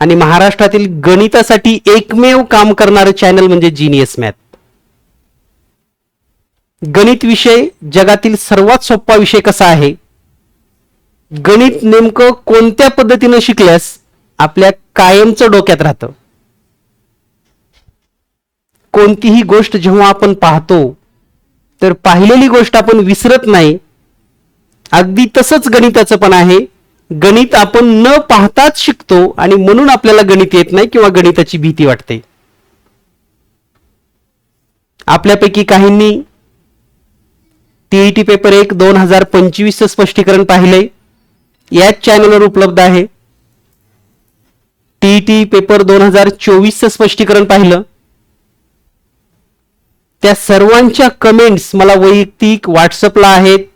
आणि महाराष्ट्रातील गणितासाठी एकमेव काम करणारे चॅनल म्हणजे जीनियस मॅथ. गणित विषय जगातील सर्वात सोपा विषय कसा आहे, गणित नेमकं कोणत्या पद्धतीने शिकल्यास आपल्या कायमचं डोक्यात राहतं. कोणतीही गोष्ट जेव्हा आपण पाहतो तर पाहिलेली गोष्ट आपण विसरत नाही. अगदी तसंच गणिताचं पण आहे. गणित आपण न पाहताच शिकतो आणि म्हणून आपल्याला गणित येत नाही किंवा गणिताची भीती वाटते. आपल्यापैकी काहींनी टीईटी पेपर 1 2025 चं स्पष्टीकरण पाहिले, याच चॅनलवर उपलब्ध आहे. टीईटी पेपर 2024 चं स्पष्टीकरण पाहिलं. त्या सर्वांच्या कमेंट्स मला वैयक्तिक व्हॉट्सअपला आहेत,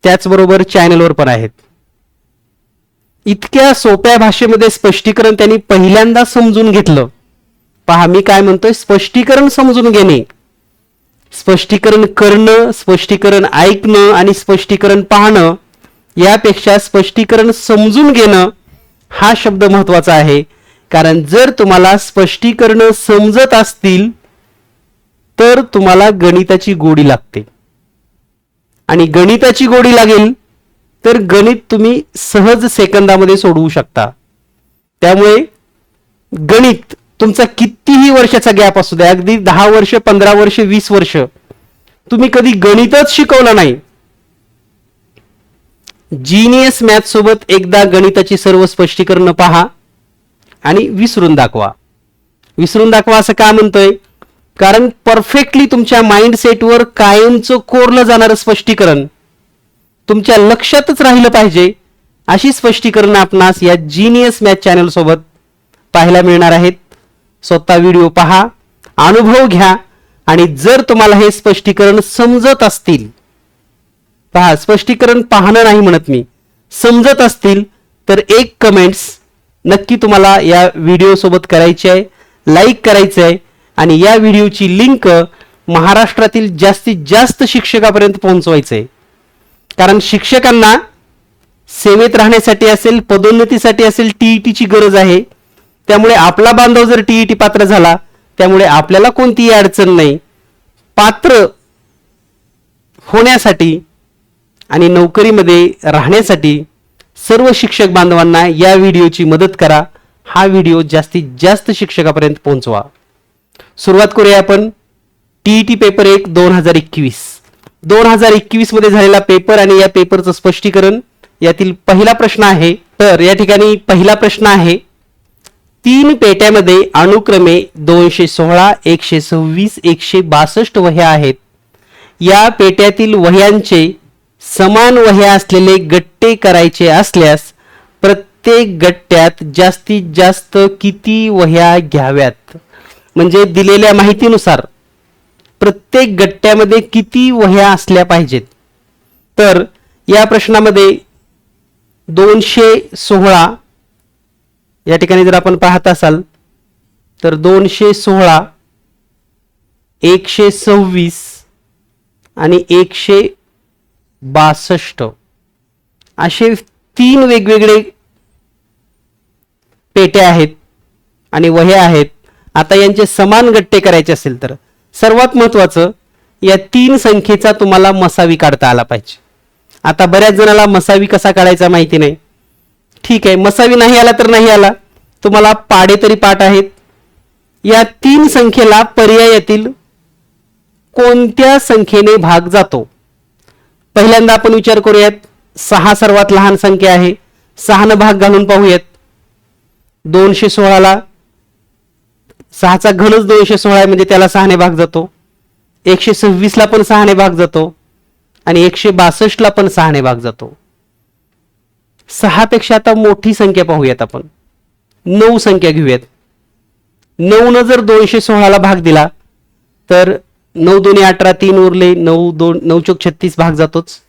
त्याचबरोबर चॅनलवर पण आहेत. इतक्या सोप्या भाषेमध्ये स्पष्टीकरण त्यांनी पहिल्यांदा समजून घेतलं. पहा मी काय म्हणतोय, स्पष्टीकरण समजून घेणे, स्पष्टीकरण करणं, स्पष्टीकरण ऐकणं आणि स्पष्टीकरण पाहणं यापेक्षा स्पष्टीकरण समजून घेणं हा शब्द महत्वाचा आहे. कारण जर तुम्हाला स्पष्टीकरण समजत असतील तर तुम्हाला गणिताची गोडी लागते आणि गणिताची गोडी लागेल तर गणित तुम्ही सहज सेकंदामध्ये सोडवू शकता. त्यामुळे गणित तुमचा कितीही वर्षाचा गॅप असू द्या, अगदी 10 वर्ष 15 वर्ष 20 वर्ष तुम्ही कधी गणितच शिकवलं नाही, जीनियस मॅथ सोबत एकदा गणिताची सर्व स्पष्टीकरण पहा आणि विसरून दाखवा. विसरून दाखवा असं का म्हणतोय, कारण परफेक्टली तुमच्या माइंडसेटवर कायमचं कोरलं जाणारं स्पष्टीकरण तुमच्या लक्षातच राहिलं पाहिजे. अशी स्पष्टीकरण आपणास या जीनियस मॅथ चॅनल सोबत पाहायला मिळणार आहेत. स्वतः व्हिडिओ पहा, अनुभव घ्या आणि जर तुम्हाला हे स्पष्टीकरण समजत असतील, पहा स्पष्टीकरण पाहणं नाही म्हणत मी, समजत असतील तर एक कमेंट्स नक्की तुम्हाला या व्हिडिओ सोबत करायची आहे, लाईक करायचं आहे आणि या व्हिडिओची लिंक महाराष्ट्रातील जास्तीत जास्त शिक्षकापर्यंत पोहोचवायचं आहे. कारण शिक्षकांना सेवेत राहण्यासाठी असेल, पदोन्नतीसाठी असेल, टीईटीची गरज आहे. त्यामुळे आपला बांधव जर टीईटी पात्र झाला त्यामुळे आपल्याला कोणतीही अडचण नाही. पात्र होण्यासाठी आणि नोकरीमध्ये राहण्यासाठी सर्व शिक्षक बांधवांना या व्हिडिओची मदत करा. हा व्हिडिओ जास्तीत जास्त शिक्षकापर्यंत पोहोचवा. सुरुवात करूया आपण टीईटी पेपर 1 2021 मध्ये झालेला पेपर आणि या पेपरचं स्पष्टीकरण. यातील पहिला प्रश्न आहे. तर या ठिकाणी पहिला प्रश्न आहे, 3 पेट्यामध्ये अनुक्रमे 216, 126, 162 वह्या आहेत. या पेट्यातील वह्यांचे समान वह्या असलेले गट्टे करायचे असल्यास प्रत्येक गट्ट्यात जास्तीत जास्त किती वह्या घ्याव्यात. म्हणजे दिलेल्या माहितीनुसार प्रत्येक गट्ट्यामध्ये किती वह्या असल्या पाहिजेत. तर या प्रश्नामध्ये 216 या ठिकाणी जर आपण पाहत असाल तर 216, 126 आणि 162 असे 3 वेगवेगळे पेट्या आहेत आणि वह्या आहेत. आता यांचे समान गट्टे करायचे असेल तर सर्वात महत्त्वाचं या 3 संख्येचा तुम्हाला मसावी काढता आला पाहिजे. आता बऱ्याच जणाला मसावी कसा काढायचा माहिती नाही. ठीक आहे, मसावी नाही आला तर नाही आला, तुम्हाला पाडे तरी पाठ आहेत. या 3 संख्येला पर्यायातील कोणत्या संख्येने भाग जातो. पहिल्यांदा आपण विचार करूयात, 6 सर्वात लहान संख्या आहे, 6 ने भाग घालून पाहूयात. 216 ला 6 चा घनच 216 आहे म्हणजे त्याला 6 ने भाग जातो. 126 ला पण 6 ने भाग जातो आणि 162 ला पण 6 ने भाग जातो. 6 पेक्षा आता मोठी संख्या पाहूयात आपण, 9 संख्या घेऊयात. 9 न जर 216 ला भाग दिला तर 9 दोन्ही 18, 3 उरले, 9 चौक 36 भाग जातोच.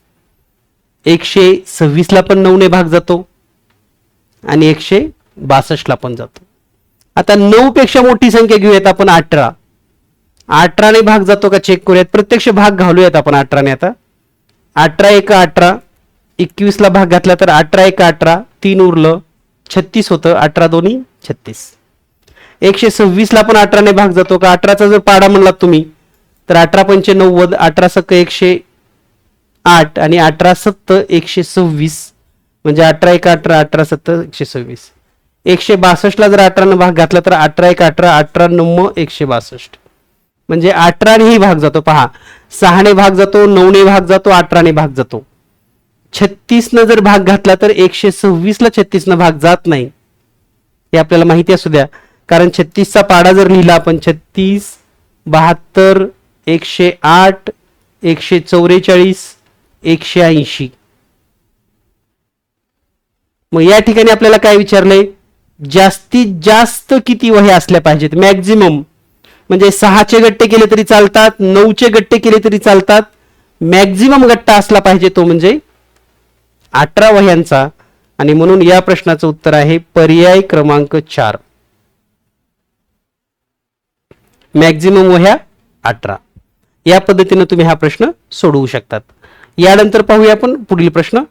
126 ला पण 9 ने भाग जातो आणि 162 ला पण जातो. आता 9 पेक्षा मोठी संख्या घेऊयात आपण 18. 18 ने भाग जातो का चेक करूयात. प्रत्यक्ष भाग घालूयात आपण 18 ने. आता 18 1 18, 21 ला भाग घातला तर 18 1 18, 3 उरलं, 36 होतं, 18 दोन्ही 36. 126 ला पण 18 ने भाग जातो का? 18चा जर पाडा म्हणलात तुम्ही तर 18 पंचे 90, 18 सक 108 आणि 18 सत्त 126, म्हणजे 18 एक 18, 18 सत्त 126. 162 ला जर 18 ने भाग घातला तर 18 एक 18, 18 9 162, म्हणजे 18 नेही भाग जातो. पहा, 6 ने भाग जातो, 9 ने भाग जातो, 18 ने भाग जातो. 36 न जर भाग घातला तर 126 ला 36 न भाग जात नाही, हे आपल्याला माहिती असू द्या. कारण 36 चा पाडा जर लिहिला आपण 36, 72, 108, 144, 180. मग या ठिकाणी आपल्याला काय विचारलंय? जास्तीत जास्त किती वह्या असल्या पाहिजेत? मॅक्झिमम म्हणजे 6चे गट्टे केले तरी चालतात, 9चे गट्टे केले तरी चालतात. मॅक्झिमम गट्टा असला पाहिजे तो म्हणजे 18 वह्यांचा. आणि म्हणून या प्रश्नाचं उत्तर आहे पर्याय क्रमांक 4. मॅक्झिमम वह्या 18. या पद्धतीने तुम्ही हा प्रश्न सोडवू शकतात. यानंतर पाहूया आपण पुढील प्रश्न.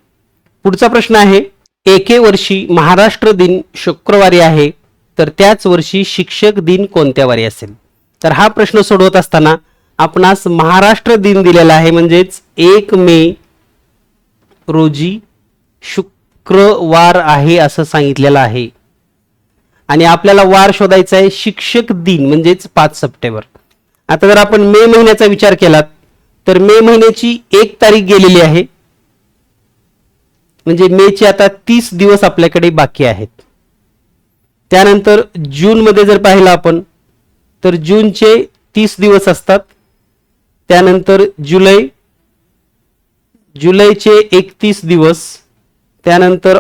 पुढचा प्रश्न आहे, एके वर्षी महाराष्ट्र दिन शुक्रवारी आहे तर त्याच वर्षी शिक्षक दिन कोणत्या वारी असेल? तर हा प्रश्न सोडवत असताना आपणास महाराष्ट्र दिन दिलेला आहे, म्हणजेच 1 मे रोजी शुक्रवार आहे असं सांगितलेलं आहे. आणि आपल्याला वार शोधायचा आहे शिक्षक दिन म्हणजेच 5 सप्टेंबर. आता जर आपण मे महिन्याचा विचार केलात तर मे महिन्याची 1 तारीख गेलेली आहे, म्हणजे मेचे आता 30 दिवस आपल्याकडे बाकी आहेत. त्यानंतर जून मध्ये जर पाहिलं आपण तर जूनचे 30 दिवस असतात. त्यानंतर जुलैचे 31 दिवस. त्यानंतर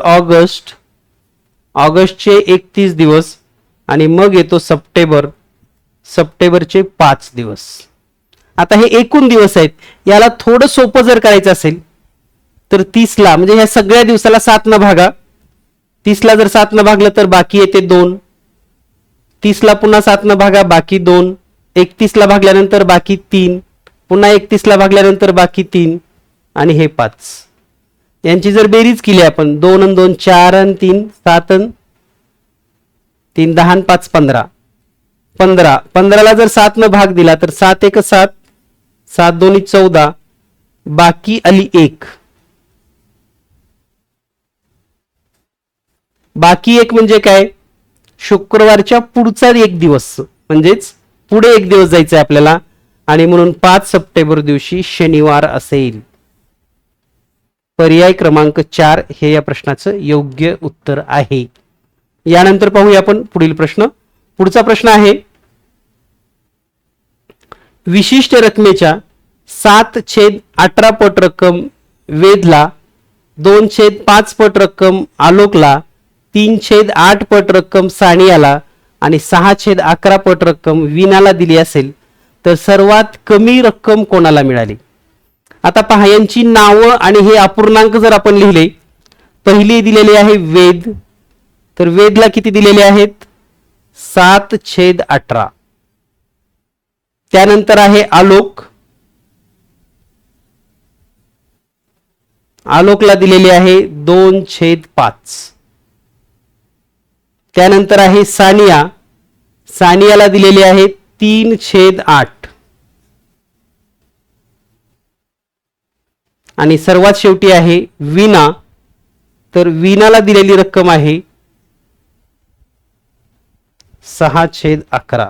ऑगस्टचे 31 दिवस आणि मग येतो सप्टेंबरचे 5 दिवस. आता हे एकूण दिवस आहेत. याला थोडं सोपं जर करायचं असेल तर 30 ला, म्हणजे ह्या सगळ्या दिवसाला 7 न भागा. 30 ला जर 7 न भागलं तर बाकी येते 2. 30 ला पुन्हा 7 न भागा, बाकी 2. 31 ला भागल्यानंतर बाकी 3. पुन्हा 31 ला भागल्यानंतर बाकी 3 आणि हे 5. यांची जर बेरीज केली आपण 2 आणि 2 4 आणि 3 7 आणि 3 10 आणि 5 15. 15 ला जर 7 न भाग दिला तर 7 एक 7, 7 दोन्ही 14, बाकी आली 1. बाकी 1 म्हणजे काय? शुक्रवारच्या पुढचा 1 दिवस, म्हणजेच पुढे 1 दिवस जायचं आहे आपल्याला. आणि म्हणून 5 सप्टेंबर दिवशी शनिवार असेल. पर्याय क्रमांक 4 हे या प्रश्नाचं योग्य उत्तर आहे. यानंतर पाहूया आपण पुढील प्रश्न. पुढचा प्रश्न आहे, विशिष्ट रकमेच्या 7/18 पट रक्कम वेदला, 2/5 पट रक्कम आलोकला, 3/8 पट रक्कम सानियाला आणि 6/11 पट रक्कम वीणाला दिली असेल तर सर्वात कमी रक्कम कोणाला मिळाली? आता पहा, यांची नावं आणि हे अपूर्णांक जर आपण लिहिले, पहिली दिलेली आहे वेद, तर वेदला किती दिलेले आहेत? 7/18. त्यानंतर आहे आलोकला दिलेली आहे 2/5. त्यानंतर आहे सानियाला दिलेली आहे 3/8. आणि सर्वात शेवटी आहे वीणा, तर वीणाला दिलेली रक्कम आहे 6/11.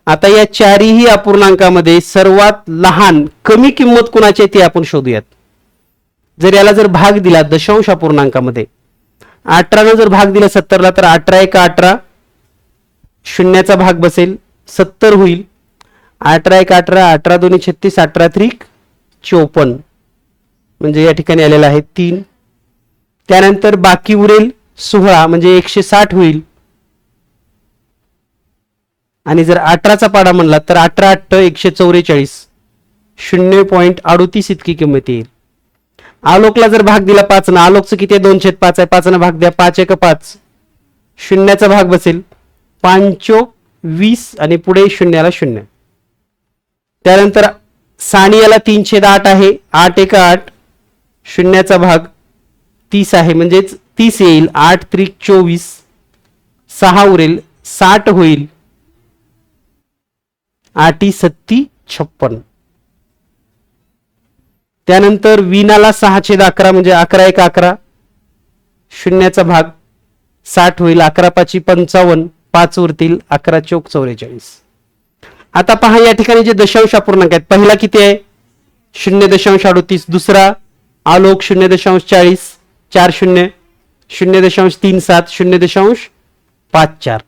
आता या चारही अपूर्णांकामध्ये सर्वात लहान कमी किंमत कुणाची आहे ती आपण शोधूयात. जर भाग दिला दशांश अपूर्णांकामध्ये, 18 ने जर भाग दिला 70 ला तर 18 एक 18, शून्याचा भाग बसेल 70 होईल. 18 एक 18, 18 दोन्ही 36, 18 त्रिक 54, म्हणजे या ठिकाणी आलेला आहे 3. त्यानंतर बाकी उरेल 16, म्हणजे 160 होईल. आणि जर 18चा पाडा म्हणला तर 18 8 144, 0.38 इतकी किंमत येईल. आलोकला जर भाग दिला 5 ना, आलोकचं किती आहे? 2/5 आहे. 5 ना भाग द्या, 5 एक 5, शून्याचा भाग बसेल 5 20 आणि पुढे शून्याला 0. त्यानंतर सानियाला 3/8 आहे, 8 एक 8, शून्याचा भाग 30 आहे म्हणजेच 30 येईल, 8 त्रिक 24, 6 उरेल, 60 होईल, 8 सत्ती 56. त्यानंतर विनाला 6/11 म्हणजे 11 1 11, शून्याचा भाग 60 होईल, 11 5 55, 5 उरतील, 11 चौक 44. आता पहा या ठिकाणी जे दशांश अपूर्णांक आहेत, पहिला किती आहे 0.38, दुसरा आलोक 0.40, 4 0, 0.37, 0.54.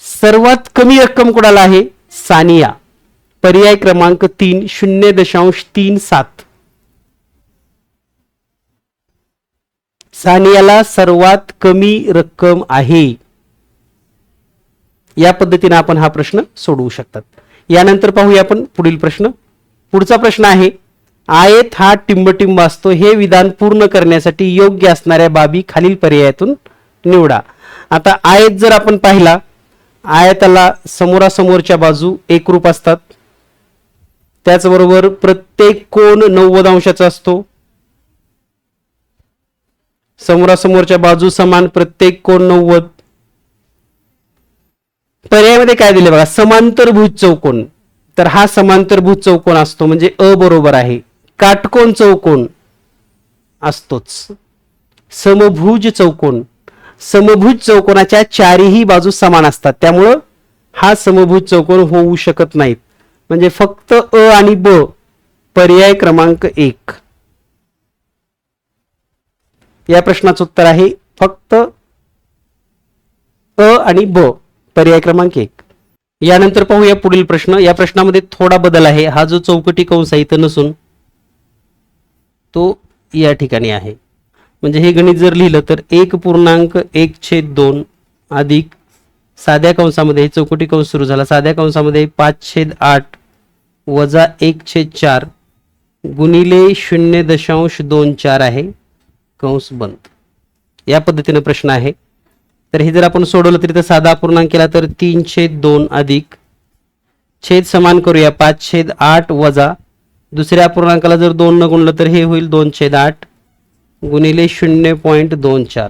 सर्वात कमी रक्कम कोणाला आहे, सानिया, पर्याय क्रमांक 3, 0.37. सानियाला सर्वात कमी रक्कम आहे. या पद्धतीने आपण हा प्रश्न सोडवू शकतात. यानंतर पाहूया आपण पुढील प्रश्न. पुढचा प्रश्न आहे, आयत हा टिंबटिंब असतो, हे विधान पूर्ण करण्यासाठी योग्य असणाऱ्या बाबी खालील पर्यायातून निवडा. आता आयत जर आपण पाहिला, आयताला समोरासमोरच्या बाजू एकरूप असतात, त्याचबरोबर प्रत्येक कोन 90 अंशाचा असतो, समोरासमोरच्या बाजू समान, प्रत्येक कोन 90. पर्यायामध्ये काय दिले बघा, समांतरभुज चौकोन, तर हा समांतरभुज चौकोन असतो म्हणजे अ बरोबर आहे. काटकोन चौकोन असतोच. समभुज चौकोन, समभुज चौकोनाच्या चारही बाजू समान असतात, त्यामुळं हा समभुज चौकोन होऊ शकत नाहीत. म्हणजे फक्त अ आणि ब, पर्याय क्रमांक 1. या प्रश्नाचं उत्तर आहे फक्त अ आणि ब, पर्याय क्रमांक 1. यानंतर पाहूया पुढील प्रश्न. या प्रश्नामध्ये थोडा बदल आहे. हा जो चौकटी कंस आहे इथं नसून तो या ठिकाणी आहे. म्हणजे हे गणित जर लिहिलं तर 1.1/2 अधिक साध्या कंसामध्ये हे चौकटी कंस सुरू झाला, साध्या कंसामध्ये 5/8 वजा 1/4 गुणिले 0.24 आहे, कंस बंद. या पद्धतीने प्रश्न आहे. तर हे जर आपण सोडवलं तरी तर साधा अपूर्णांक केला तर 3/2 अधिक छेद समान करूया 5/8 वजा दुसऱ्या अपूर्णांकाला जर 2 न गुणलं तर हे होईल 2/8 गुणिले 0.24.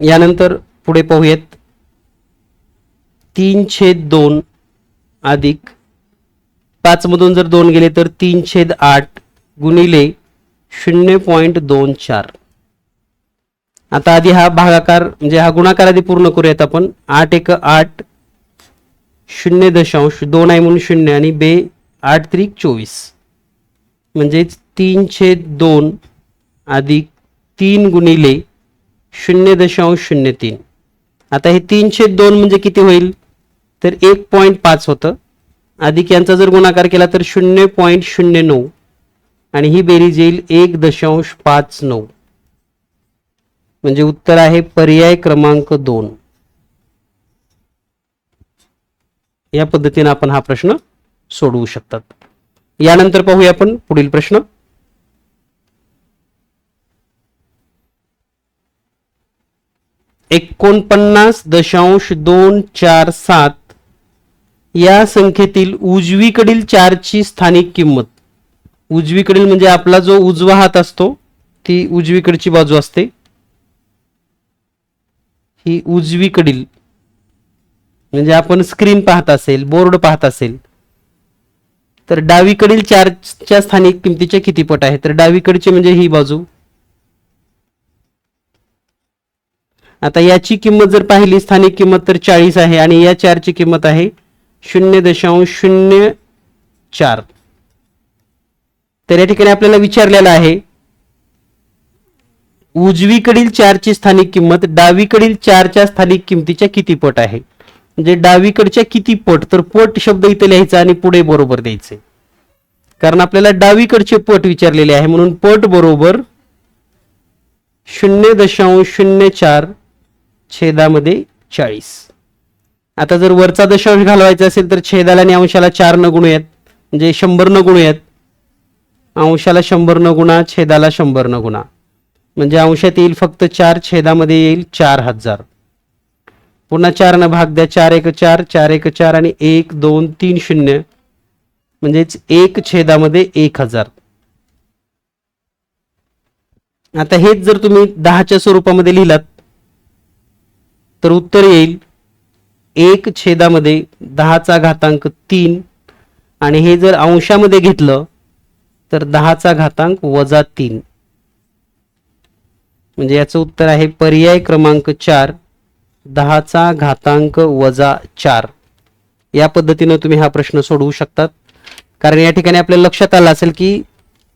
यानंतर पुढे पाहूयात 3/2 अधिक 5 मधून जर 2 गेले तर 3/8 गुणिले 0.24. आता आधी हा भागाकार म्हणजे हा गुणाकार आधी पूर्ण करूयात आपण. 8 1 8, 0.2 आहे म्हणून 0 आणि बे 8 त्रिक 24 म्हणजेच 3/2 अधिक 3 गुणिले 0.03. आता हे 3/2 म्हणजे किती होईल तर 1.5 होतं, अधिक यांचा जर गुणाकार केला तर 0.09 आणि ही बेरीज येईल 1.59. म्हणजे उत्तर आहे पर्याय क्रमांक 2. या पद्धतीने आपण हा प्रश्न सोडवू शकतात. यानंतर पाहूया आपण पुढील प्रश्न. $49.247 या संख्येतील उजवीकडील 4 ची स्थानिक किंमत. उजवीकडील म्हणजे आपला जो उजवा हात असतो ती उजवीकडची बाजू असते, ही उजवीकडील म्हणजे आपण स्क्रीन पाहत असेल, बोर्ड पाहत असेल तर डावीकडील 4 च्या स्थानिक किमतीच्या किती पट आहे, तर डावीकडचे म्हणजे ही बाजू. आता याची किंमत जर पाहिली स्थानिक किंमत तर 40 आहे आणि या 4 ची किंमत आहे 0.04. तर या ठिकाणी आपल्याला विचारलेलं आहे उजवीकडील 4 ची स्थानिक किंमत डावीकडील 4 च्या स्थानिक किमतीच्या किती पट आहे. म्हणजे डावीकडच्या किती पट, तर पट शब्द इथे लिहायचा आणि पुढे बरोबर द्यायचे, कारण आपल्याला डावीकडचे पट विचारलेले आहे म्हणून पट बरोबर 0.04 छेदामध्ये 40. आता जर वरचा दशांश घालवायचा असेल तर छेदाला आणि अंशाला 4 न गुणूयात म्हणजे 100 न गुणूयात, अंशाला 100 न गुणा छेदाला 100 न गुणा म्हणजे अंशात येईल फक्त 4, छेदामध्ये येईल 4000. पुन्हा 4 न भाग द्या, 4 1 4, 4 1 4 आणि 1 2 3 0 म्हणजेच 1 छेदामध्ये 1000. आता हेच जर तुम्ही 10च्या स्वरूपामध्ये लिहिलात तर उत्तर येईल 1/10⁻³ आणि हे जर अंशामध्ये घेतलं तर 10⁻³ म्हणजे याचं उत्तर आहे पर्याय क्रमांक 4 10⁻⁻4. या पद्धतीने तुम्ही हा प्रश्न सोडवू शकतात. कारण या ठिकाणी आपल्याला लक्षात आलं असेल की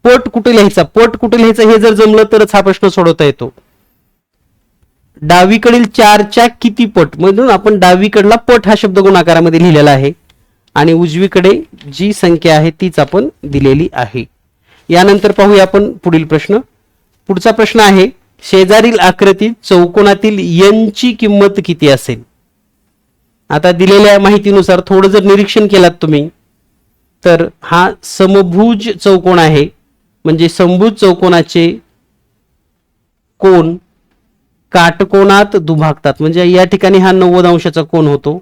पट कुठे लिहायचा हे जर जमलं तरच हा प्रश्न सोडवता येतो. डावीकडील 4च्या किती पट म्हणून आपण डावीकडला पट हा शब्द गुणाकारामध्ये लिहिलेला आहे आणि उजवीकडे जी संख्या आहे तीच आपण दिलेली आहे. यानंतर पाहूया आपण पुढील प्रश्न. पुढचा प्रश्न आहे शेजारील आकृतीत चौकोनातील n ची किंमत किती असेल. आता दिलेल्या माहितीनुसार थोडं जर निरीक्षण केलात तुम्ही तर हा समभुज चौकोन आहे. म्हणजे समभुज चौकोनाचे कोन काटकोनात दुभागतात. म्हणजे या ठिकाणी हा 90 अंशाचा कोन होतो.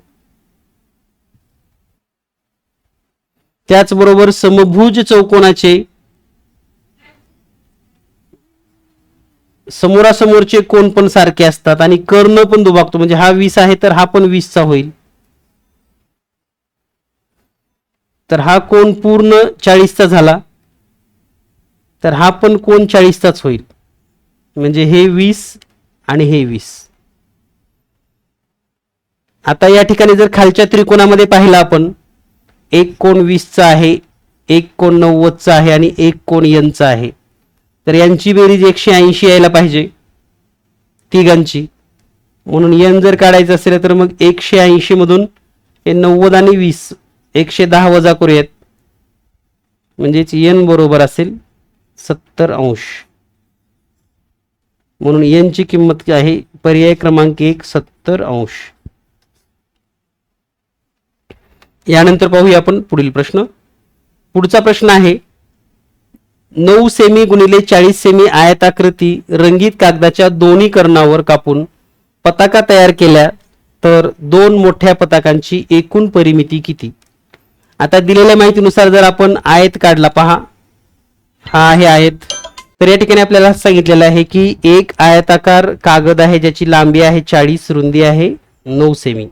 त्याचबरोबर समभुज चौकोनाचे समोरासमोरचे कोन पण सारखे असतात आणि कर्ण पण दुभागतो. म्हणजे हा 20 आहे तर हा पण 20 चा होईल. तर हा कोन पूर्ण 40 चा झाला तर हा पण कोन 40 चाच होईल. म्हणजे हे 20 आणि हे 20. आता या ठिकाणी जर खालच्या त्रिकोणामध्ये पाहिलं आपण एक कोन 20 चा आहे, एक कोन 90 चा आहे आणि एक कोन n चा आहे. तर यांची बेरीज 180 यायला पाहिजे तिघांची. म्हणून n जर काढायचं असेल तर मग 180 मधून हे 90 आणि 20 110 वजा करूयात. म्हणजेच n बरोबर असेल 70 अंश. म्हणून n ची किंमत आहे पर्याय क्रमांक 1 70 अंश. यानंतर पाहूया आपण पुढील प्रश्न. पुढचा प्रश्न आहे 9 सेमी गुणिले 40 सेमी आयताकृती रंगीत कागदाच्या दोन्ही कर्णावर कापून पताका तयार केल्या तर दोन मोठ्या पताकांची एकूण परिमिती किती. आता दिलेल्या माहितीनुसार जर आपण आयत काढला, पहा हा आहे आयत. तर या ठिकाणी आपल्याला सांगितलेलं आहे की एक आयताकार कागद आहे ज्याची लांबी आहे 40, रुंदी आहे 9 सेमी.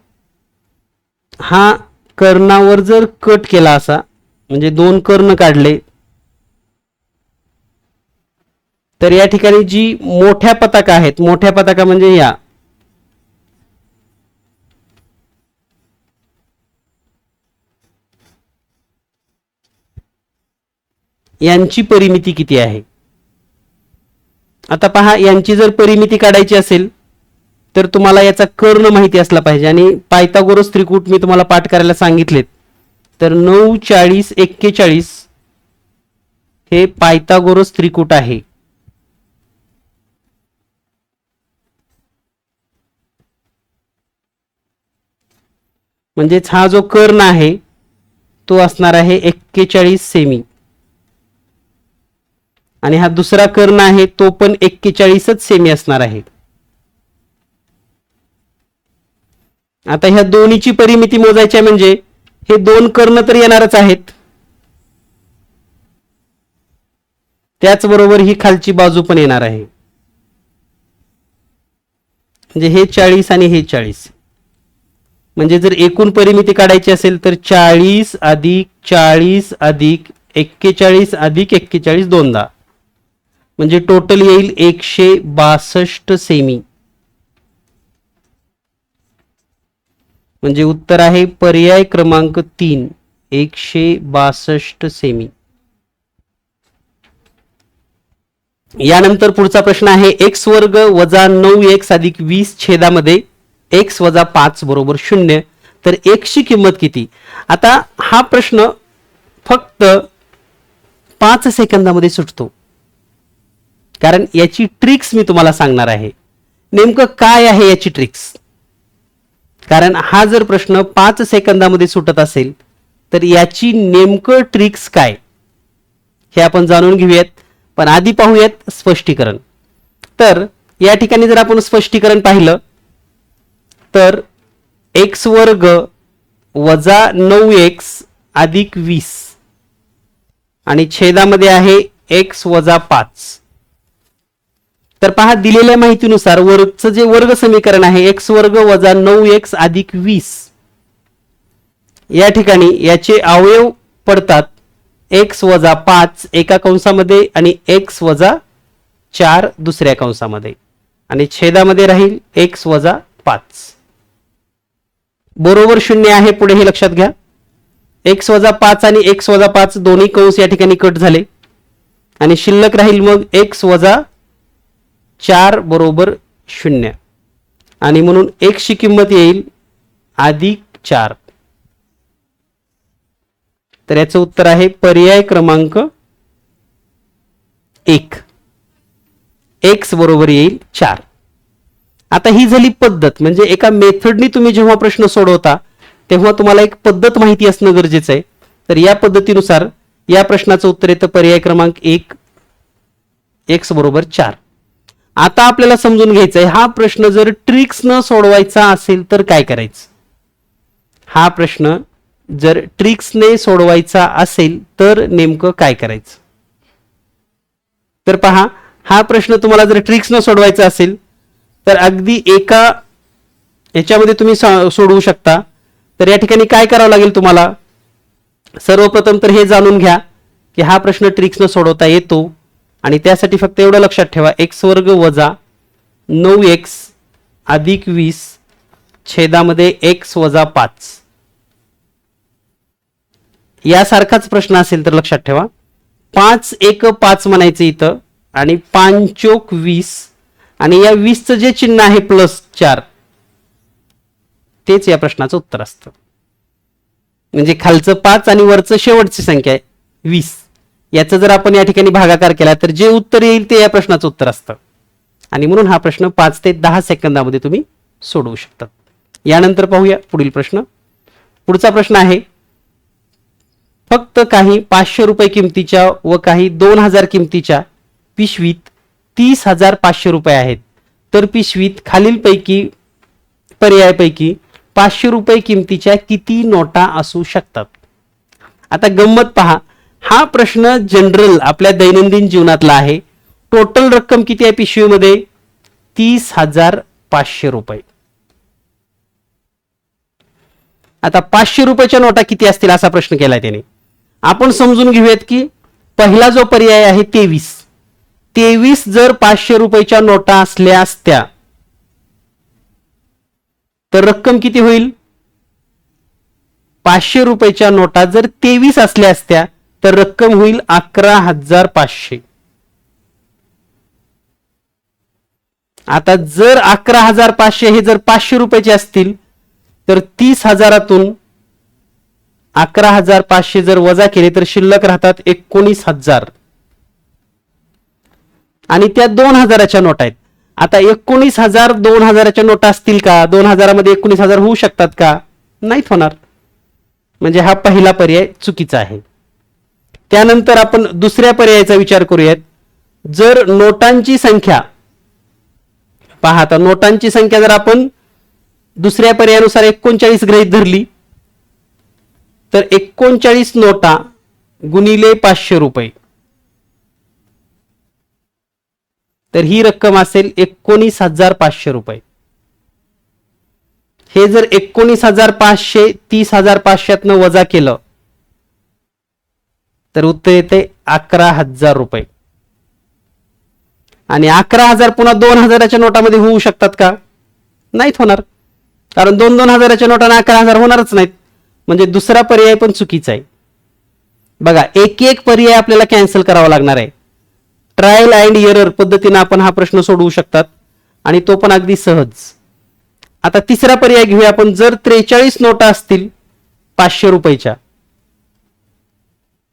हा कर्णावर जर कट केला असा म्हणजे दोन कर्ण काढले तर या ठिकाणी जी मोठ्या पताका आहेत, मोठ्या पताका म्हणजे यांची परिमिती किती आहे. आता पहा यांची जर परिमिती काढायची असेल तर तुम्हाला याचा कर्ण माहिती असला पाहिजे आणि पायथागोरस त्रिकूट मी तुम्हाला पाठ करायला सांगितलेत. तर 9 40 41 हे पायथागोरस त्रिकूट आहे. म्हणजेच हा जो कर्ण आहे तो असणार आहे 41 सेमी आणि हा दुसरा कर्ण आहे तो पण 41च सेमी असणार आहे. आता ह्या दोन्हीची परिमिती मोजायची म्हणजे हे दोन कर्ण तर येणारच आहेत, त्याचबरोबर ही खालची बाजू पण येणार आहे. म्हणजे हे 40 आणि हे 40. म्हणजे जर एकूण परिमिती काढायची असेल तर 40 अधिक 40 अधिक 41 अधिक 41 दोनदा म्हणजे टोटल येईल 162 सेमी. म्हणजे उत्तर आहे पर्याय क्रमांक 3 162 सेमी. यानंतर पुढचा प्रश्न आहे x वर्ग वजा 9x अधिक 20 छेदामध्ये x वजा 5 बरोबर 0 तर x ची किंमत किती. आता हा प्रश्न फक्त 5 सेकंदामध्ये सुटतो कारण याची ट्रिक्स मी तुम्हाला सांगणार आहे. नेमकं काय आहे याची ट्रिक्स. कारण हा जर प्रश्न 5 सेकंदामध्ये सुटत असेल तर याची नेमकं ट्रिक्स काय हे आपण जाणून घेऊयात. पण आधी पाहूयात स्पष्टीकरण. तर या ठिकाणी जर आपण स्पष्टीकरण पाहिलं तर x वर्ग वजा 9x अधिक 20 आणि छेदामध्ये आहे x वजा 5. तर पहा, दिलेल्या माहितीनुसार वर्गचं जे वर्ग समीकरण आहे x वर्ग वजा 9x अधिक 20, या ठिकाणी याचे अवयव पडतात x वजा 5 एका कंसामध्ये आणि x वजा 4 दुसऱ्या कंसामध्ये, आणि छेदामध्ये राहील x वजा 5 बरोबर 0 आहे. पुढे हे लक्षात घ्या, x वजा 5 आणि x वजा 5 दोन्ही कंस या ठिकाणी कट झाले आणि शिल्लक राहील मग x वजा 4 बरोबर 0, आणि म्हणून x ची किंमत येईल अधिक 4. तर याचं उत्तर आहे पर्याय क्रमांक 1, x बरोबर येईल 4. आता ही झाली पद्धत, म्हणजे एका मेथडनी तुम्ही जेव्हा प्रश्न सोडवता तेव्हा तुम्हाला एक पद्धत माहिती असणं गरजेचं आहे. तर या पद्धतीनुसार या प्रश्नाचं उत्तर येतं पर्याय क्रमांक 1, x बरोबर 4. आता आपल्याला समजून घ्यायचं आहे, हा प्रश्न जर ट्रिक्स न सोडवायचा असेल तर काय करायचं. हा प्रश्न जर ट्रिक्सने सोडवायचा असेल तर नेमकं काय करायचं. तर पहा, हा प्रश्न तुम्हाला जर ट्रिक्स न सोडवायचा असेल तर अगदी एका याच्यामध्ये तुम्ही सोडवू शकता. तर या ठिकाणी काय करावं लागेल तुम्हाला, सर्वप्रथम तर हे जाणून घ्या की हा प्रश्न ट्रिक्स न सोडवता येतो, आणि त्यासाठी फक्त एवढं लक्षात ठेवा, x वर्ग वजा 9x अधिक 20 छेदामध्ये x वजा 5 यासारखाच प्रश्न असेल तर लक्षात ठेवा 5 1 5 म्हणायचं इथं, आणि 5 चोक 20, आणि या 20चं जे चिन्ह आहे +4 तेच या प्रश्नाचं उत्तर असतं. म्हणजे खालचं 5 आणि वरचं शेवटची संख्या आहे 20, याचं जर आपण या ठिकाणी भागाकार केला तर जे उत्तर येईल ते या प्रश्नाचं उत्तर असतं, आणि म्हणून हा प्रश्न 5 ते 10 सेकंदामध्ये तुम्ही सोडवू शकता. यानंतर पाहूया पुढील प्रश्न. पुढचा प्रश्न आहे, फक्त काही 500 रुपये किमतीच्या व काही 2000 किमतीच्या पिशवीत 30,500 रुपये आहेत, तर पिशवीत खालीलपैकी पर्यायापैकी 500 रुपये किमतीच्या किती नोटा असू शकतात. आता गंमत पहा, हा प्रश्न जनरल आपल्या दैनंदिन जीवनातला आहे. टोटल रक्कम किती आहे पिशवीमध्ये, 30,500 रुपये. आता 500 रुपयाच्या नोटा किती असतील असा प्रश्न केलाय त्याने. आपण समजून घेऊयात की पहिला जो पर्याय आहे 23 जर 500 रुपयाच्या नोटा असल्या असत्या तर रक्कम किती होईल. 500 रुपयाच्या नोटा जर 23 असल्या असत्या तर रक्कम होईल 11,500. आता जर 11,500 हे जर 500 रुपयाचे असतील तर 30,000तून 11,500 जर वजा केले तर शिल्लक राहतात 19,000, आणि त्या 2,000च्या नोटा आहेत. आता 19,000 2,000च्या नोटा असतील का, 2,000 मध्ये 19,000 होऊ शकतात का, नाहीत होणार. म्हणजे हा पहिला पर्याय चुकीचा आहे. त्यानंतर आपण दुसऱ्या पर्यायाचा विचार करूयात. जर नोटांची संख्या पहा, आता नोटांची संख्या जर आपण दुसऱ्या पर्यायानुसार 39 गृहीत धरली तर 39 नोटा गुणिले 500 रुपये, तर ही रक्कम असेल 19,500 रुपये. हे जर 19,500 30,500 वजा केलं तर उत्तर येते 11,000 रुपये. आणि 11,000 पुन्हा 2,000च्या नोटामध्ये होऊ शकतात का, नाहीत होणार, कारण 2,000च्या नोटाने 11,000 होणारच नाहीत. म्हणजे दुसरा पर्याय पण चुकीचा आहे. बघा, एक एक पर्याय आपल्याला कॅन्सल करावा लागणार आहे. ट्रायल अँड एरर पद्धतीने आपण हा प्रश्न सोडवू शकतात, आणि तो पण अगदी सहज. आता तिसरा पर्याय घेऊया आपण. जर 43 नोटा असतील 500 रुपयाच्या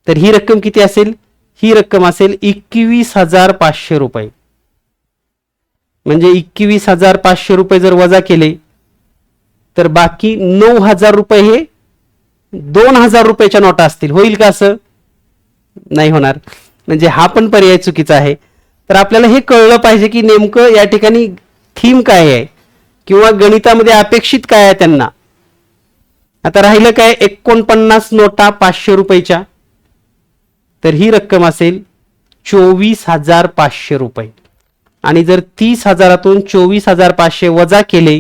तर ही रक्कम किती असेल, ही रक्कम असेल 21,500 रुपये. म्हणजे 21,500 रुपये जर वजा केले तर बाकी 9,000 रुपये हे 2,000 रुपयाच्या नोटा असतील. होईल का असं, नाही होणार. म्हणजे हा पण पर्याय चुकीचा आहे. तर आपल्याला हे कळलं पाहिजे की नेमकं या ठिकाणी थीम काय आहे किंवा गणितामध्ये अपेक्षित काय आहे त्यांना. आता राहिलं काय, 49 नोटा 500 रुपयाच्या, तर ही रक्कम असेल 24,500 रुपये. आणि जर 30,000तून 24,500 वजा केले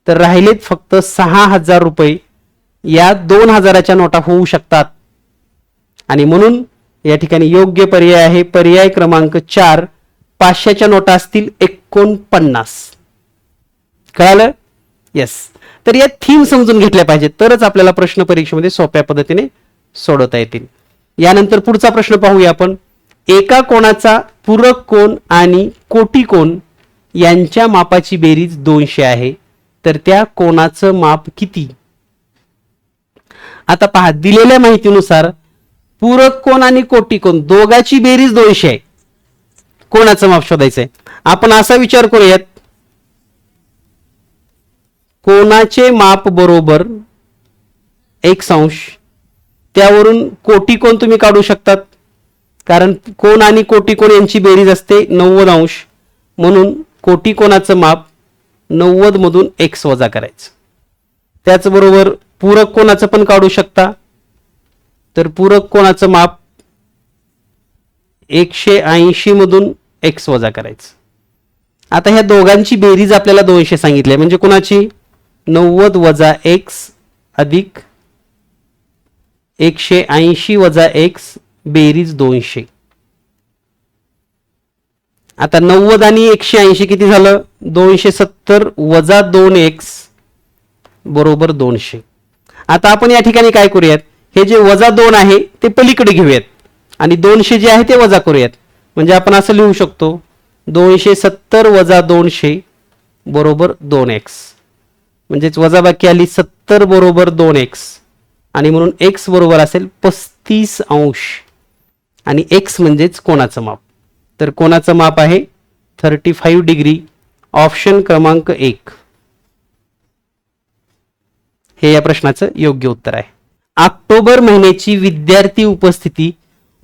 तर राहिलेत फक्त 6,000 रुपये. या 2,000च्या नोटा होऊ शकतात आणि म्हणून या ठिकाणी योग्य पर्याय आहे पर्याय क्रमांक 4. 500च्या नोटा असतील 49. कळालं? येस. तर या थीम समजून घेतल्या पाहिजेत तरच आपल्याला प्रश्न परीक्षेमध्ये सोप्या पद्धतीने सोडवता येतील. यानंतर पुढचा प्रश्न पाहूया आपण. एका कोणाचा पूरक कोन आणि कोटी कोन यांच्या मापाची बेरीज 200 आहे तर त्या कोणाचं माप किती? आता पहा, दिलेल्या माहितीनुसार पूरक कोन आणि कोटी कोन दोघांची बेरीज 200 आहे. कोणाचं माप शोधायचंय. आपण असा विचार करूयात, कोणाचे माप बरोबर x अंश, त्यावरून कोटी कोन तुम्ही काढू शकतात कारण कोन आणि कोटी कोन यांची बेरीज असते 90 अंश. म्हणून कोटी कोणाचं माप 90 मधून x वजा करायचं. त्याचबरोबर पूरक कोणाचं पण काढू शकता. तर पूरक कोणाचं माप 180 मधून x वजा करायचं. आता ह्या दोघांची बेरीज आपल्याला 200 सांगितली म्हणजे कोणाची 90 वजा x अधिक 180 वजा x बेरीज 200. आता 90 आणि 180 किती झालं? 270 वजा 2x बरोबर 200. आता आपण या ठिकाणी काय करूयात, हे जे वजा 2 आहे ते पलीकडे घेऊयात आणि 200 जे आहे ते वजा करूयात. म्हणजे आपण असं लिहू शकतो 270 वजा 200 बरोबर 2x. म्हणजेच वजाबाकी आली 70 बरोबर 2x आणि म्हणून x बरोबर असेल 35 अंश आणि x म्हणजेच कोणाचं माप. तर कोणाचं माप आहे 35 डिग्री. ऑप्शन क्रमांक 1 हे या प्रश्नाचं योग्य उत्तर आहे. ऑक्टोबर महिन्याची विद्यार्थी उपस्थिती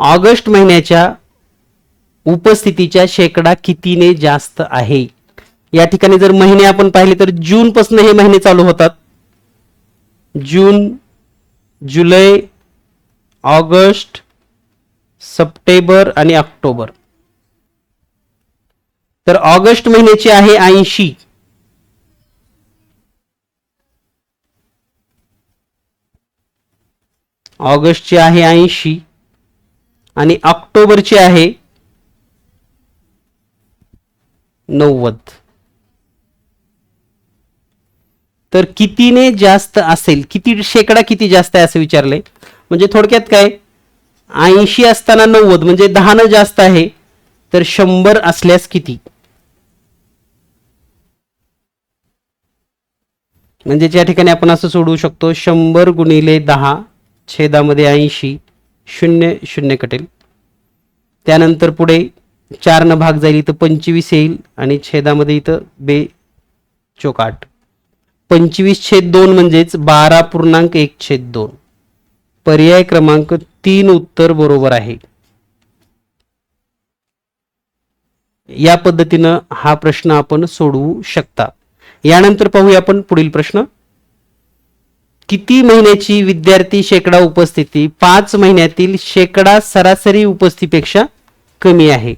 ऑगस्ट महिन्याच्या उपस्थितीच्या शेकडा कितीने जास्त आहे? या ठिकाणी जर महिने आपण पाहिले तर जून पासून हे महिने चालू होतात. जून, जुलै, ऑगस्ट, सप्टेंबर आणि ऑक्टोबर. तर ऑगस्ट महिन्याची आहे 80. ऑगस्टची आहे 80 आणि ऑक्टोबरची आहे 90. तर कितीने जास्त असेल, किती शेकडा किती जास्त आहे असं विचारलंय. म्हणजे थोडक्यात काय, 80 असताना 90 म्हणजे 10 न जास्त आहे तर 100 असल्यास किती? म्हणजे या ठिकाणी आपण असं सोडवू शकतो 100 गुणिले 10 छेदामध्ये 80 0 0 कटेल. त्यानंतर पुढे 4 न भाग जाईल इथं 25 येईल आणि छेदामध्ये इथं 2 चोक 8. 25/2 म्हणजेच 12.1/2. पर्याय क्रमांक 3 उत्तर बरोबर आहे. या पद्धतीनं हा प्रश्न आपण सोडवू शकता. यानंतर पाहूया आपण पुढील प्रश्न. किती महिन्याची विद्यार्थी शेकडा उपस्थिती 5 महिन्यातील शेकडा सरासरी उपस्थितीपेक्षा कमी आहे?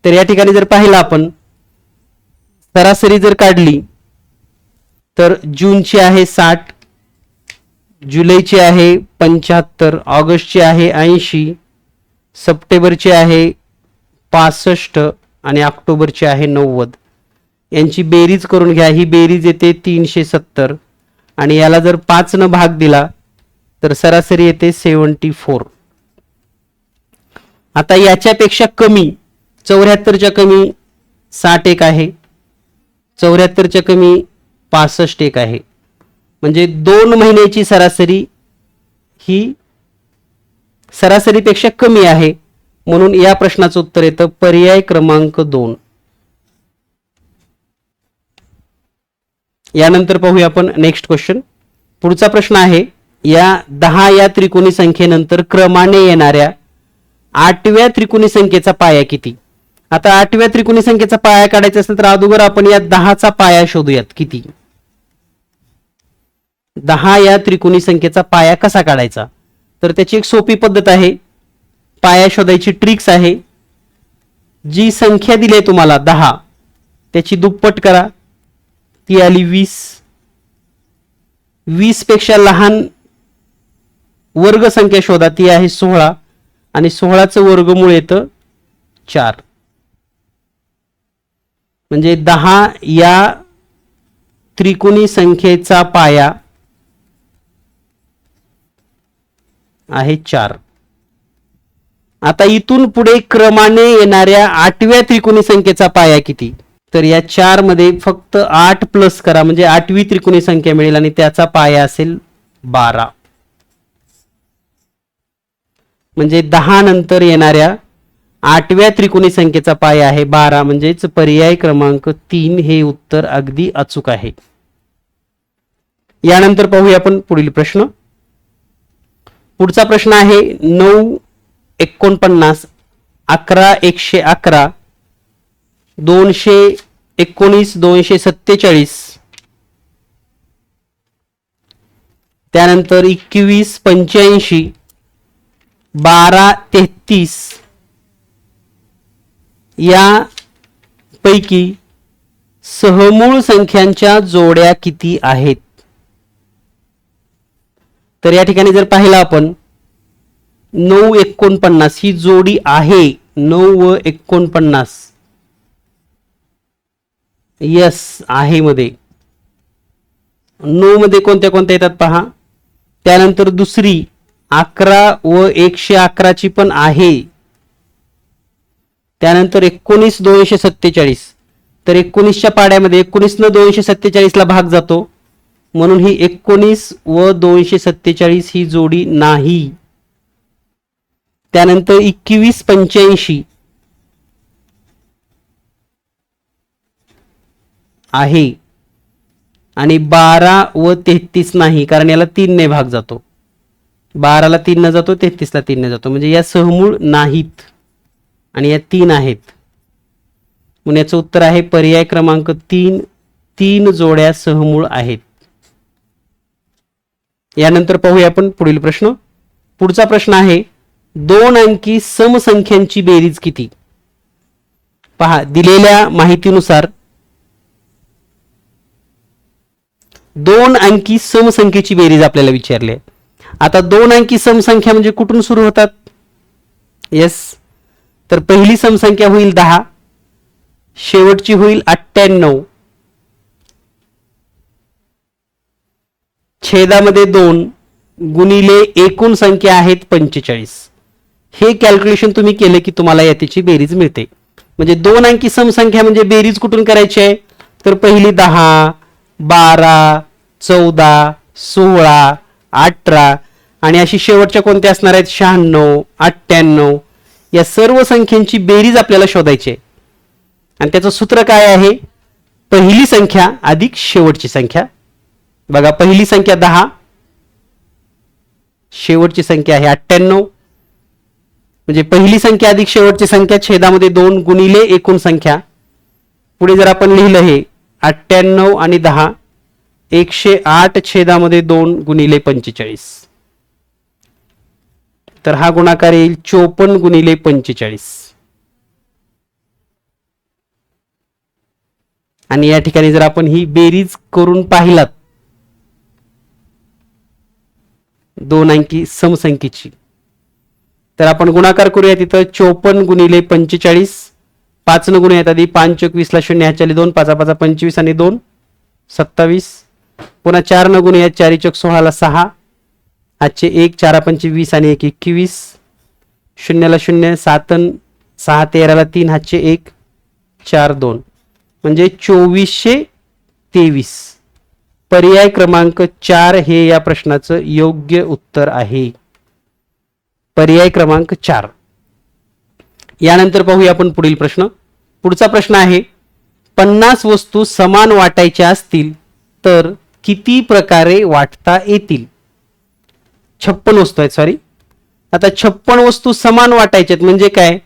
तर या ठिकाणी जर पाहिलं आपण सरासरी जर काढली तर जूनची आहे 60, जुलैची आहे 75, ऑगस्टची आहे 80, सप्टेंबरची आहे 65 आणि ऑक्टोबरची आहे 90. यांची बेरीज करून घ्या. ही बेरीज येते 370 आणि याला जर 5 न भाग दिला तर सरासरी येते 74. आता याच्यापेक्षा कमी 74च्या कमी 60 एक आहे, 74च्या कमी 65 एक आहे. म्हणजे 2 महिन्याची सरासरी ही सरासरीपेक्षा कमी आहे. म्हणून या प्रश्नाचं उत्तर येतं पर्याय क्रमांक 2. यानंतर पाहूया आपण नेक्स्ट क्वेश्चन. पुढचा प्रश्न आहे, या 10 या त्रिकोणी संख्येनंतर क्रमाने येणाऱ्या 8व्या त्रिकोणी संख्येचा पाया किती? आता 8व्या त्रिकोणी संख्येचा पाया काढायचा असेल तर अगोदर आपण या 10चा पाया शोधूयात. किती? 10 या त्रिकोणी संख्येचा पाया कसा काढायचा? तर त्याची एक सोपी पद्धत आहे. पाया शोधायची ट्रिक्स आहे. जी संख्या दिली आहे तुम्हाला 10 त्याची दुप्पट करा, ती आली 20. 20 पेक्षा लहान वर्ग संख्या शोधा, ती आहे 16 आणि 16चं वर्गमूळ येतं 4. म्हणजे 10 या त्रिकोणी संख्येचा पाया आहे 4. आता इथून पुढे क्रमाने येणाऱ्या 8व्या त्रिकोणी संख्येचा पाया किती? तर या 4 मध्ये फक्त 8 प्लस करा म्हणजे 8वी त्रिकोणी संख्या मिळेल आणि त्याचा पाया असेल 12. म्हणजे 10 नंतर येणाऱ्या 8व्या त्रिकोणी संख्येचा पाया आहे 12. म्हणजेच पर्याय क्रमांक 3 हे उत्तर अगदी अचूक आहे. यानंतर पाहूया आपण पुढील प्रश्न. पुढचा प्रश्न आहे 9 49 11 111 219 247 त्यानंतर 21 85 12 33 या पैकी सहमूळ संख्यांच्या जोड्या किती आहेत? तर या ठिकाणी जर पाहिलं आपण 9 49 ही जोडी आहे. 9 व 49 यस आहे मध्ये. 9 मध्ये कोणत्या कोणत्या येतात पहा. त्यानंतर दुसरी 11 व 111 ची पण आहे. त्यानंतर 19 247 तर 19च्या पाड्यामध्ये 19 न 247 ला भाग जातो म्हणून ही 19 व 247 ही जोडी नाही. त्यानंतर 21 85 आहे आणि 12 व 33 नाही कारण याला 3 ने भाग जातो. 12 ला 3 ने जातो 33 ला 3 ने जातो म्हणजे या सहमूळ नाहीत आणि या 3 आहेत. म्हणून याचं उत्तर आहे पर्याय क्रमांक 3. 3 जोड्या सहमूळ आहेत. यानंतर पाहूया आपण पुढील प्रश्न. पुढचा प्रश्न आहे 2 अंकी समसंख्यांची बेरीज किती? पहा दिलेल्या माहितीनुसार 2 अंकी समसंख्येची बेरीज आपल्याला विचारली आहे. आता 2 अंकी समसंख्या म्हणजे कुठून सुरू होतात? यस, तर पहिली समसंख्या होईल 10, शेवटची होईल 98, छेदामध्ये 2 गुणिले एकूण संख्या आहेत 45. हे कॅल्क्युलेशन तुम्ही केले की तुम्हाला याची बेरीज मिळते. म्हणजे 2 अंकी समसंख्या म्हणजे बेरीज कुठून करायची आहे? तर पहिली 10, 12, 14, 16, 18 आणि अशी शेवटच्या कोणत्या असणार आहेत? 96, 98 या सर्व संख्यांची बेरीज आपल्याला शोधायची आहे. आणि त्याचं सूत्र काय आहे? पहिली संख्या अधिक शेवटची संख्या. बघा पहिली संख्या 10, शेवटची संख्या आहे 98 म्हणजे पहिली संख्या अधिक शेवटची संख्या छेदामध्ये 2 गुणिले एकूण संख्या. पुढे जर आपण लिहिलं हे 98 आणि 10 108 छेदामध्ये 2 गुणिले 45 तर हा गुणाकार येईल 54 गुणिले 45. आणि या ठिकाणी जर आपण ही बेरीज करून पाहिलात 2 अंकी समसंख्येची तर आपण गुणाकार करूया. तिथं 54 गुणिले 45 5 न गुणूयात आधी 5 × 20 ला 0 ह्याच्या 2 5 5 25 आणि 2 27 पुन्हा 4 न गुणूयात 4 × 16 ला 6 हातचे 1 4 5 20 आणि 1 21 0 ला 0 7 6 13 ला 3 हातचे 1 4 2 म्हणजे 2423. पर्याय क्रमांक 4 हे या प्रश्नाचं योग्य उत्तर आहे. पर्याय क्रमांक 4. यानंतर पाहूया आपण पुढील प्रश्न. पुढचा प्रश्न आहे 50 वस्तू समान वाटायच्या असतील तर किती प्रकारे वाटता येतील? 56 वस्तू आहेत सॉरी. आता 56 वस्तू समान वाटायच्यात म्हणजे काय?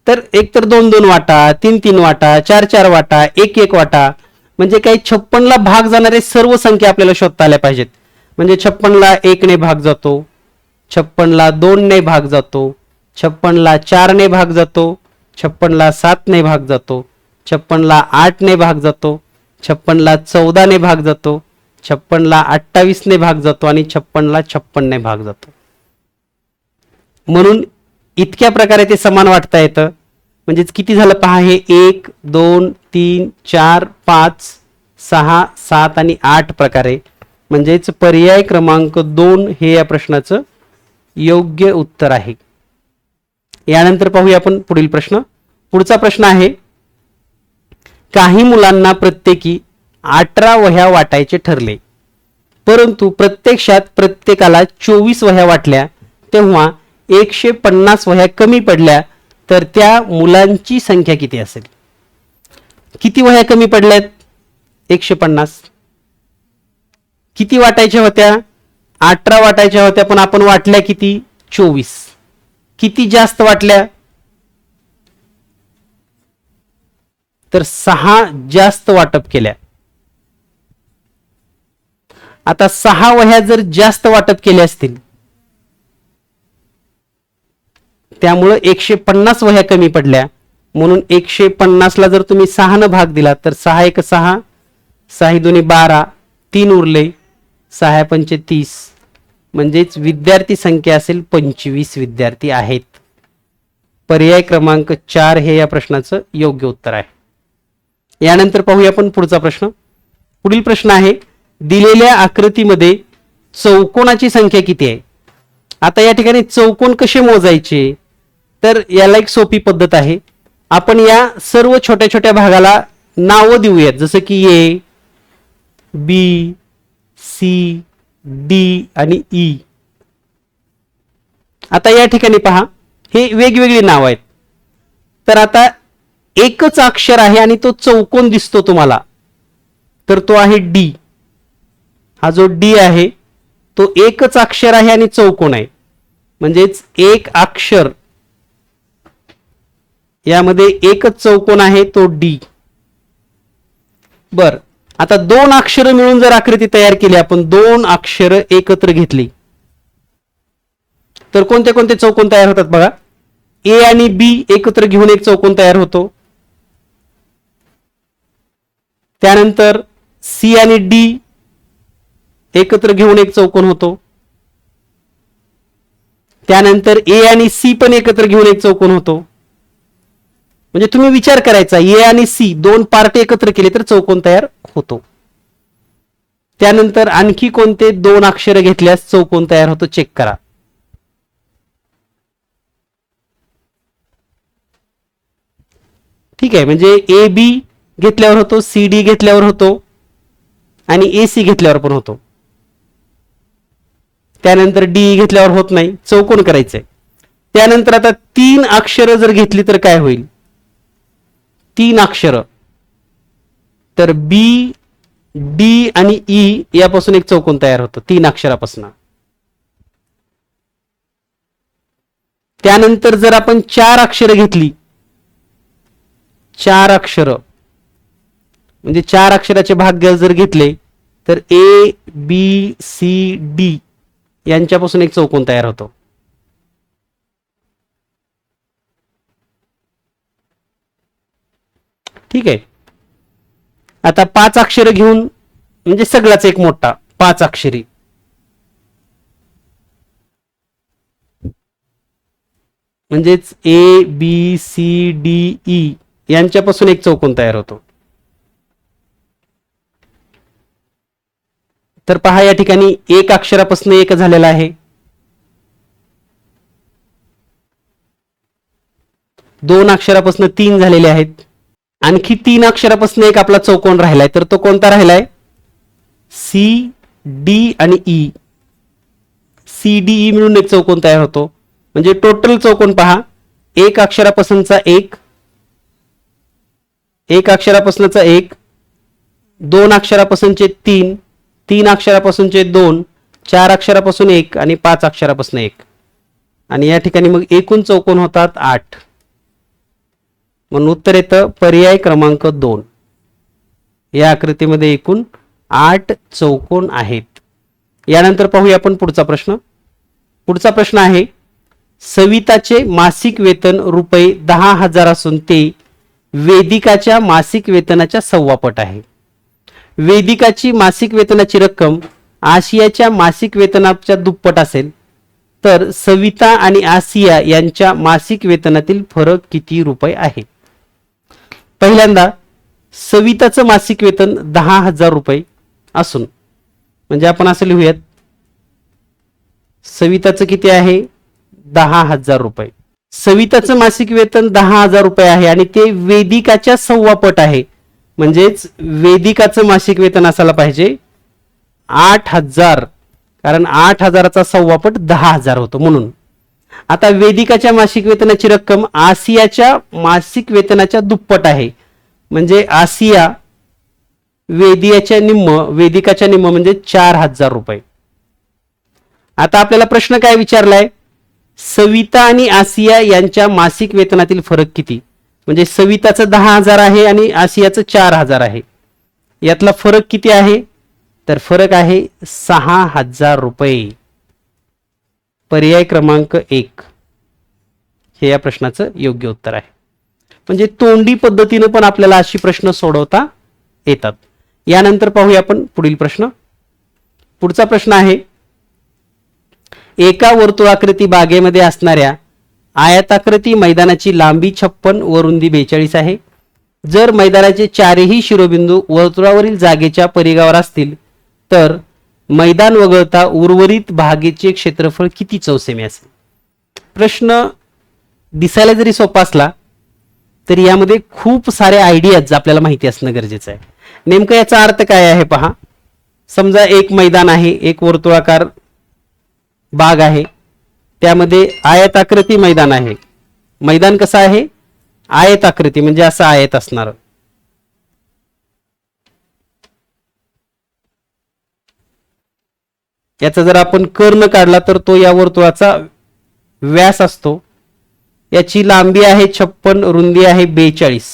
तर एक तर 2-2 वाटा, 3-3 वाटा, 4-4 वाटा, 1-1 वाटा म्हणजे काही 56 ला भाग जाणारे सर्व संख्या आपल्याला शोधता आल्या पाहिजेत. म्हणजे 56 ला 1 ने भाग जातो, 56 ला 2 ने भाग जातो, 56 ला 4 ने भाग जातो, 56ला 7 ने भाग जातो, 56ला 8 ने भाग जातो, 56ला 14 ने भाग जातो, 56ला 28 ने भाग जातो आणि 56ला 56 ने भाग जातो. म्हणून इतक्या प्रकारे ते समान वाटता येतं. म्हणजेच किती झालं पहा, हे 1 2 3 4 5 6 7 आणि 8 प्रकारे. म्हणजेच पर्याय क्रमांक 2 हे या प्रश्नाचं योग्य उत्तर आहे. यानंतर पाहूया आपण पुढील प्रश्न. पुढचा प्रश्न आहे, काही मुलांना प्रत्येकी 18 वह्या वाटायचे ठरले, परंतु प्रत्यक्षात प्रत्येकाला 24 वह्या वाटल्या, तेव्हा 150 वह्या कमी पडल्या, तर त्या मुलांची संख्या किती असेल? किती वह्या कमी पडल्यात? 150. किती वाटायच्या होत्या? 18 वाटायच्या होत्या, पण आपण वाटल्या किती? 24. किती जास्त वाटल्या? तर 6 जास्त वाटप केल्या. आता 6 वह्या जर जास्त वाटप केल्या असतील, त्यामुळे 150 वह्या कमी पडल्या. म्हणून 150 ला जर तुम्ही 6 न भाग दिला तर 6 1 6, 6 2 12, 3 उरले, 6 5 30. म्हणजेच विद्यार्थी संख्या असेल 25 विद्यार्थी आहेत. पर्याय क्रमांक 4 हे या प्रश्नाचं योग्य उत्तर आहे. यानंतर पाहूया आपण पुढचा प्रश्न. पुढील प्रश्न आहे, दिलेल्या आकृतीमध्ये चौकोनाची संख्या किती आहे? आता या ठिकाणी चौकोन कसे मोजायचे? तर याला एक सोपी पद्धत आहे. आपण या सर्व छोट्या छोट्या भागाला नावं देऊयात, जसं की ए, बी, सी, डी आणि ई. आता या ठिकाणी पहा, हे वेगवेगळी नाव आहेत. तर आता एकच अक्षर आहे आणि तो चौकोन दिसतो तुम्हाला, तर तो आहे डी. हा जो डी आहे तो एकच अक्षर आहे आणि चौकोन आहे. म्हणजेच एक अक्षर, यामध्ये एकच चौकोन आहे, तो डी. बर, आता 2 अक्षर मिळून जर आकृती तयार केली, आपण 2 अक्षर एकत्र घेतली, तर कोणते कोणते चौकोन तयार होतात बघा. ए आणि बी एकत्र घेऊन एक चौकोन तयार होतो. त्यानंतर सी आणि डी एकत्र घेऊन एक चौकोन होतो. त्यानंतर ए आणि सी पण एकत्र घेऊन एक चौकोन होतो. म्हणजे तुम्ही विचार करायचा, ए आणि सी 2 पार्ट एकत्र केले तर चौकोन तयार होतो. त्यानंतर आणखी कोणते 2 अक्षर घेतल्यास चौकोन तयार होतो, चेक करा. ठीक आहे, म्हणजे ए बी घेतल्यावर होतो, सी डी घेतल्यावर होतो आणि ए सी घेतल्यावर पण होतो. त्यानंतर डी घेतल्यावर होत नाही, चौकोन करायचंय. त्यानंतर आता 3 अक्षर जर घेतली तर काय होईल? 3 अक्षर, तर बी, डी आणि ई यापासून एक चौकोन तयार होतो 3 अक्षरापासून. त्यानंतर जर आपण 4 अक्षर घेतली, 4 अक्षर म्हणजे 4 अक्षराचे भाग जर घेतले, तर ए बी सी डी यांच्यापासून एक चौकोन तयार होतो. ठीक आहे. आता 5 अक्षर घेऊन, म्हणजे सगळाच एक मोठा 5 अक्षरी, म्हणजेच A B C D E यांच्यापासून एक चौकोन तयार होतो. तर पहा, या ठिकाणी 1 अक्षरापासून एक झालेला आहे, 2 अक्षरापासून 3 झालेले आहेत, आणखी 3 अक्षरापासून एक आपला चौकोन राहिलाय. तर तो कोणता राहिलाय? सी डी आणि ई. सी डी ई मिळून एक चौकोन तयार होतो. म्हणजे टोटल चौकोन पहा, 1 अक्षरापासूनचा 1 अक्षरापासूनचा 1, 2 अक्षरापासूनचे 3, 3 अक्षरापासूनचे 2, 4 अक्षरापासून 1 आणि 5 अक्षरापासून 1. आणि या ठिकाणी मग एकूण चौकोन होतात 8. म्हणून उत्तर येतं पर्याय क्रमांक 2. या आकृतीमध्ये एकूण 8 चौकोन आहेत. यानंतर पाहूया आपण पुढचा प्रश्न. पुढचा प्रश्न आहे, सविताचे मासिक वेतन रुपये 10,000 असून ते वेदिकाच्या मासिक वेतनाच्या 1/2 पट आहे. वेदिकाची मासिक वेतनाची रक्कम आशियाच्या मासिक वेतनाच्या दुप्पट असेल तर सविता आणि आसिया यांच्या मासिक वेतनातील फरक किती रुपये आहे. पहिल्यांदा सविताचं मासिक वेतन 10,000 रुपये असून म्हणजे आपण असं लिहूयात, सविताचं किती आहे 10,000 रुपये. सविताचं मासिक वेतन 10,000 रुपये आहे आणि ते वेदिकाच्या 1/2 पट आहे. म्हणजेच वेदिकाचं मासिक वेतन असायला पाहिजे 8,000, कारण 8,000चा 1/2 पट 10,000 होतो म्हणून. आता वेदिकाच्या मासिक वेतनाची रक्कम आसियाच्या मासिक वेतनाच्या दुप्पट आहे. म्हणजे आसिया वेदिकाच्या निम्म म्हणजे 4,000 रुपये. आता आपल्याला प्रश्न काय विचारलाय, सविता आणि आसिया यांच्या मासिक वेतनातील फरक किती. म्हणजे सविताचं 10,000 आहे आणि आसियाचं 4,000 आहे. यातला फरक किती आहे, तर फरक आहे 6,000 रुपये. पर्याय क्रमांक 1 हे या प्रश्नाचं योग्य उत्तर आहे. म्हणजे तोंडी पद्धतीने पण आपल्याला अशी प्रश्न सोडवता येतात. यानंतर पाहूया आपण पुढील प्रश्न. पुढचा प्रश्न आहे, एका वर्तुळाकृती बागेमध्ये असणाऱ्या आयताकृती मैदानाची लांबी 56 व रुंदी 42 आहे. जर मैदानाचे चारही शिरोबिंदू वर्तुळावरील जागेच्या परिघावर असतील तर मैदान वगळता उर्वरित भागेचे क्षेत्रफळ किती चौसेमी असेल. प्रश्न दिसायला जरी सोपा असला तरी यामध्ये खूप सारे आयडियाज आपल्याला माहिती असणं गरजेचं आहे. नेमकं याचा अर्थ काय आहे पहा. समजा एक मैदान आहे, एक वर्तुळाकार बाग आहे, त्यामध्ये आयताकृती मैदान आहे. मैदान कसं आहे, आयताकृती म्हणजे असं आयत असणार. याचा जर आपण कर्ण काढला तर तो या वर्तुळाचा व्यास असतो. याची लांबी आहे 56, रुंदी आहे 42.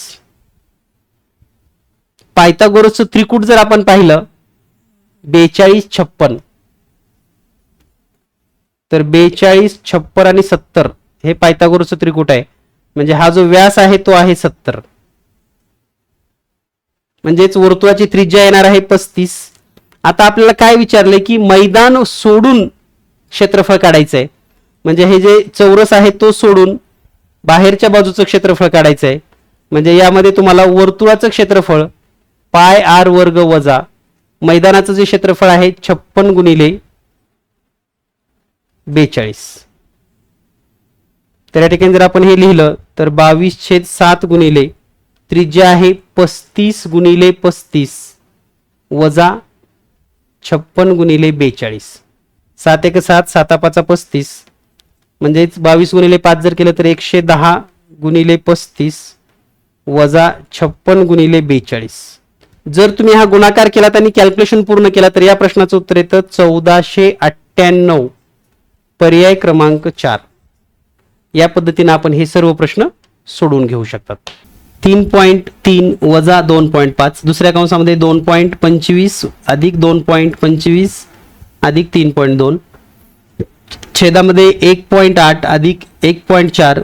पायथागोरसचं त्रिकूट जर आपण पाहिलं 42, 56 तर 42, 56 आणि 70 हे पायथागोरसचं त्रिकूट आहे. म्हणजे हा जो व्यास आहे तो आहे 70. म्हणजेच वर्तुळाची त्रिज्या येणार आहे 35. आता आपल्याला काय विचारलंय की मैदान सोडून क्षेत्रफळ काढायचं आहे. म्हणजे हे जे चौरस आहे तो सोडून बाहेरच्या बाजूचं क्षेत्रफळ काढायचं आहे. म्हणजे यामध्ये तुम्हाला वर्तुळाचं क्षेत्रफळ पाय आर वर्ग वजा मैदानाचं जे क्षेत्रफळ आहे 56 गुणिले 42. तर या ठिकाणी जर आपण हे लिहिलं तर 22/7 गुणिले त्रिज्या आहे 35 गुणिले 35 वजा 56 गुणिले 42. 7 1 7, 7 5 35. म्हणजेच 22 गुणिले 5 जर केलं तर 110 गुणिले 35 वजा 56 गुणिले 42. जर तुम्ही हा गुणाकार केलात आणि कॅल्क्युलेशन पूर्ण केला तर या प्रश्नाचं उत्तर येतं 1498. पर्याय क्रमांक 4. या पद्धतीने आपण हे सर्व प्रश्न सोडवून घेऊ शकतात. 3.3 वजा 2.5 दुसऱ्या कंसामध्ये 2.25 अधिक 2.25 अधिक 3.2 छेदामध्ये 1.8 अधिक 1.4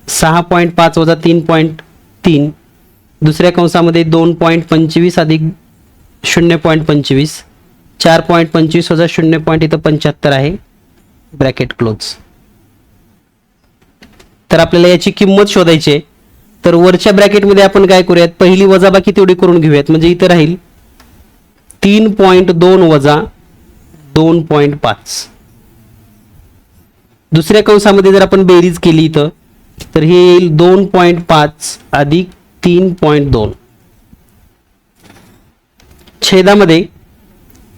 6.5 वजा 3.3 दुसऱ्या कंसामध्ये 2.25 अधिक 0.25 4.25 वजा 0.75 आहे ब्रॅकेट क्लोज. तर आपल्याला याची किंमत शोधायची आहे. तर वरच्या ब्रॅकेटमध्ये आपण काय करूयात, पहिली वजाबाकी तेवढी करून घेऊयात. म्हणजे इथे राहील 3.2 वजा 2.5. दुसऱ्या कंसामध्ये जर आपण बेरीज केली इथं तर हे येईल 2.5 अधिक 3.2. छेदामध्ये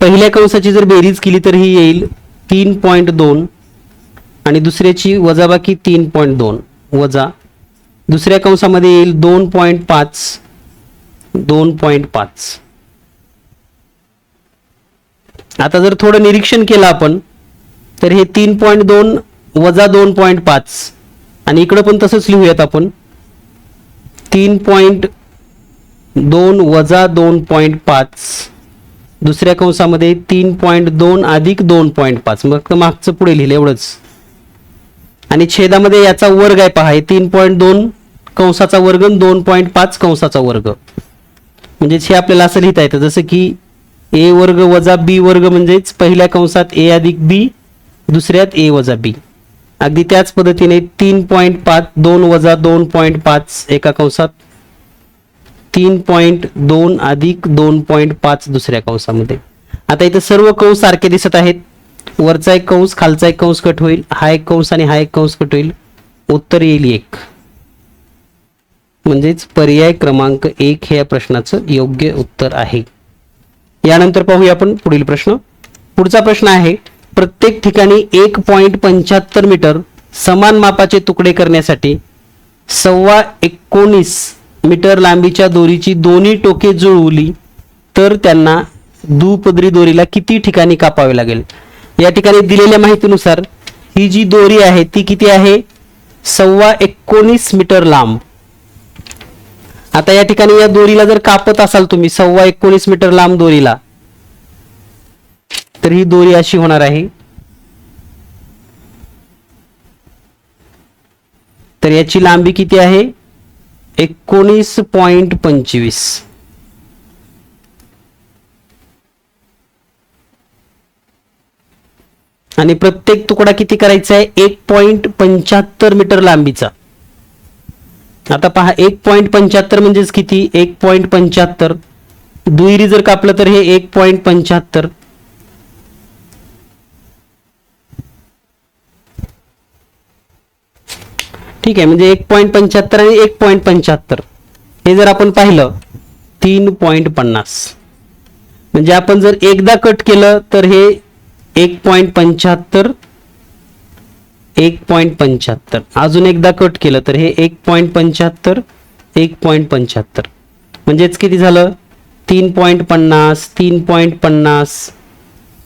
पहिल्या कंसाची जर बेरीज केली तर ही येईल 3.2 आणि दुसऱ्याची वजाबाकी 3.2 वजा दुसऱ्या कंसामध्ये येईल 2.5 2.5. आता जर थोडं निरीक्षण केलं आपण तर हे 3.2 वजा 2.5 आणि इकडं पण तसंच लिहूयात आपण 3.2 वजा 2.5 दुसऱ्या कंसामध्ये 3.2 अधिक 2.5 मग मागचं पुढे लिहिलं एवढंच. आणि छेदामध्ये याचा वर्ग आहे पहा, 3.2 कंसाचा वर्ग 2.5 कंसाचा वर्ग. म्हणजे हे आपल्याला असं लिहिता येतं जसं की ए वर्ग वजा बी वर्ग, म्हणजेच पहिल्या कंसात ए अधिक बी, दुसऱ्यात ए वजा बी. अगदी त्याच पद्धतीने 3.5 2 वजा 2.5 एका कंसात, 3.2 अधिक 2.5 दुसऱ्या कंसामध्ये. आता इथे सर्व कंस सारखे दिसत आहेत. वरचा एक कंस खालचा एक कंस कट होईल, हा एक कंस आणि हा एक कंस कट होईल, उत्तर येईल 1. म्हणजेच पर्याय क्रमांक 1 हे या प्रश्नाचं योग्य उत्तर आहे. यानंतर पाहूया आपण पुढील प्रश्न. पुढचा प्रश्न आहे, प्रत्येक ठिकाणी 1.75 मीटर समान मापाचे तुकडे करण्यासाठी 19.25 मीटर लांबीच्या दोरीची दोन्ही टोके जुळवली तर त्यांना दुपदरी दोरीला किती ठिकाणी कापावे लागेल. या ठिकाणी दिलेल्या माहितीनुसार ही जी दोरी आहे ती किती आहे, 19.25 मीटर लांब. आता या ठिकाणी या दोरीला जर कापत असाल तुम्ही 19.25 मीटर लांब दोरीला, तर ही दोरी अशी होणार आहे. तर याची लांबी किती आहे, 19.25. आणि प्रत्येक तुकडा किती करायचा आहे, 1.75 मीटर लांबीचा. आता पहा 1.75 म्हणजेच किती, 1.75 दुहेरी जर कापलं तर हे 1.75. ठीक आहे, म्हणजे 1.75 आणि 1.75 हे जर आपण पाहिलं 3.50. म्हणजे आपण जर एकदा कट केलं तर हे 1.75 1.75, अजून एकदा कट केलं तर हे 1.75 1.75, म्हणजेच किती झालं 3.50 3.50.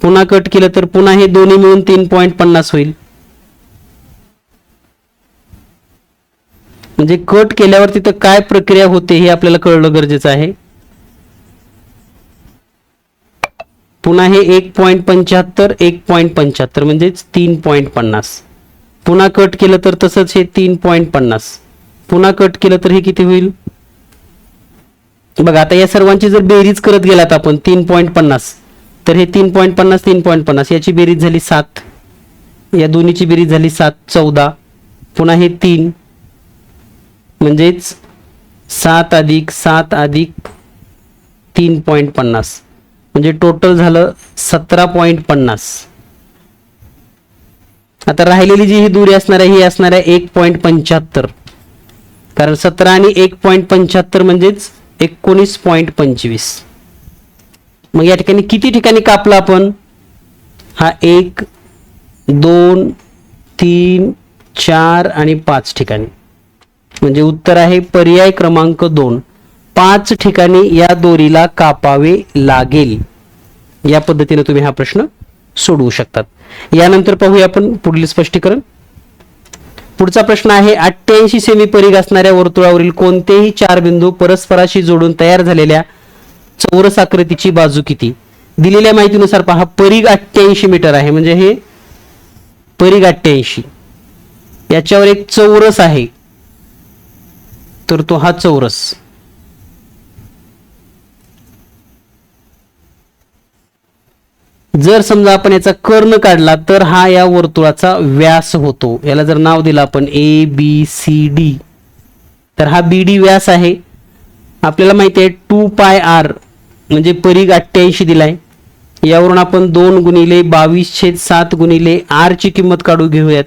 पुन्हा कट केलं तर पुन्हा हे दोन्ही मिळून 3.50 होईल. म्हणजे कट केल्यावर तिथं काय प्रक्रिया होते हे आपल्याला कळलं गरजेचं आहे. पुन्हा हे 1.75 1.75 म्हणजेच 3.50. पुन्हा कट केलं तर तसंच हे 3.50. पुन्हा कट केलं तर हे किती होईल बघा. आता या सर्वांची जर बेरीज करत गेलात आपण 3.50, तर हे 3.50 3.50 याची बेरीज झाली 7, या दोन्हीची बेरीज झाली 7 14. पुन्हा हे 3 म्हणजेच 7 अधिक 7 अधिक 3.50 म्हणजे टोटल झालं 17.50. आता राहिलेली जी ही दूरी असणार आहे ही असणार आहे 1.75, कारण 17 आणि 1.75 म्हणजेच 19.25. मग या ठिकाणी किती ठिकाणी कापला आपण, हा 1 2 3 4 आणि 5 ठिकाणी. म्हणजे उत्तर आहे पर्याय क्रमांक 2, 5 ठिकाणी या दोरीला कापावे लागेल. या पद्धतीने तुम्ही हा प्रश्न सोडवू शकतात. यानंतर पाहूया आपण पुढील स्पष्टीकरण. पुढचा प्रश्न आहे, 88 सेमी परिघ असणाऱ्या वर्तुळावरील कोणतेही 4 बिंदू परस्पराशी जोडून तयार झालेल्या चौरस आकृतीची बाजू किती. दिलेल्या माहितीनुसार पहा, परिघ 88 मीटर आहे, म्हणजे हे परिघ 88, याच्यावर एक चौरस आहे, तर तो हा चौरस. जर समजा आपण याचा कर्ण काढला तर हा या वर्तुळाचा व्यास होतो. याला जर नाव दिलं आपण ABCD, तर हा BD व्यास आहे. आपल्याला माहिती आहे 2πr म्हणजे परिघ 88 दिलाय. यावरून आपण 2 गुणिले 22/7 गुणिले r ची किंमत काढू घेऊयात.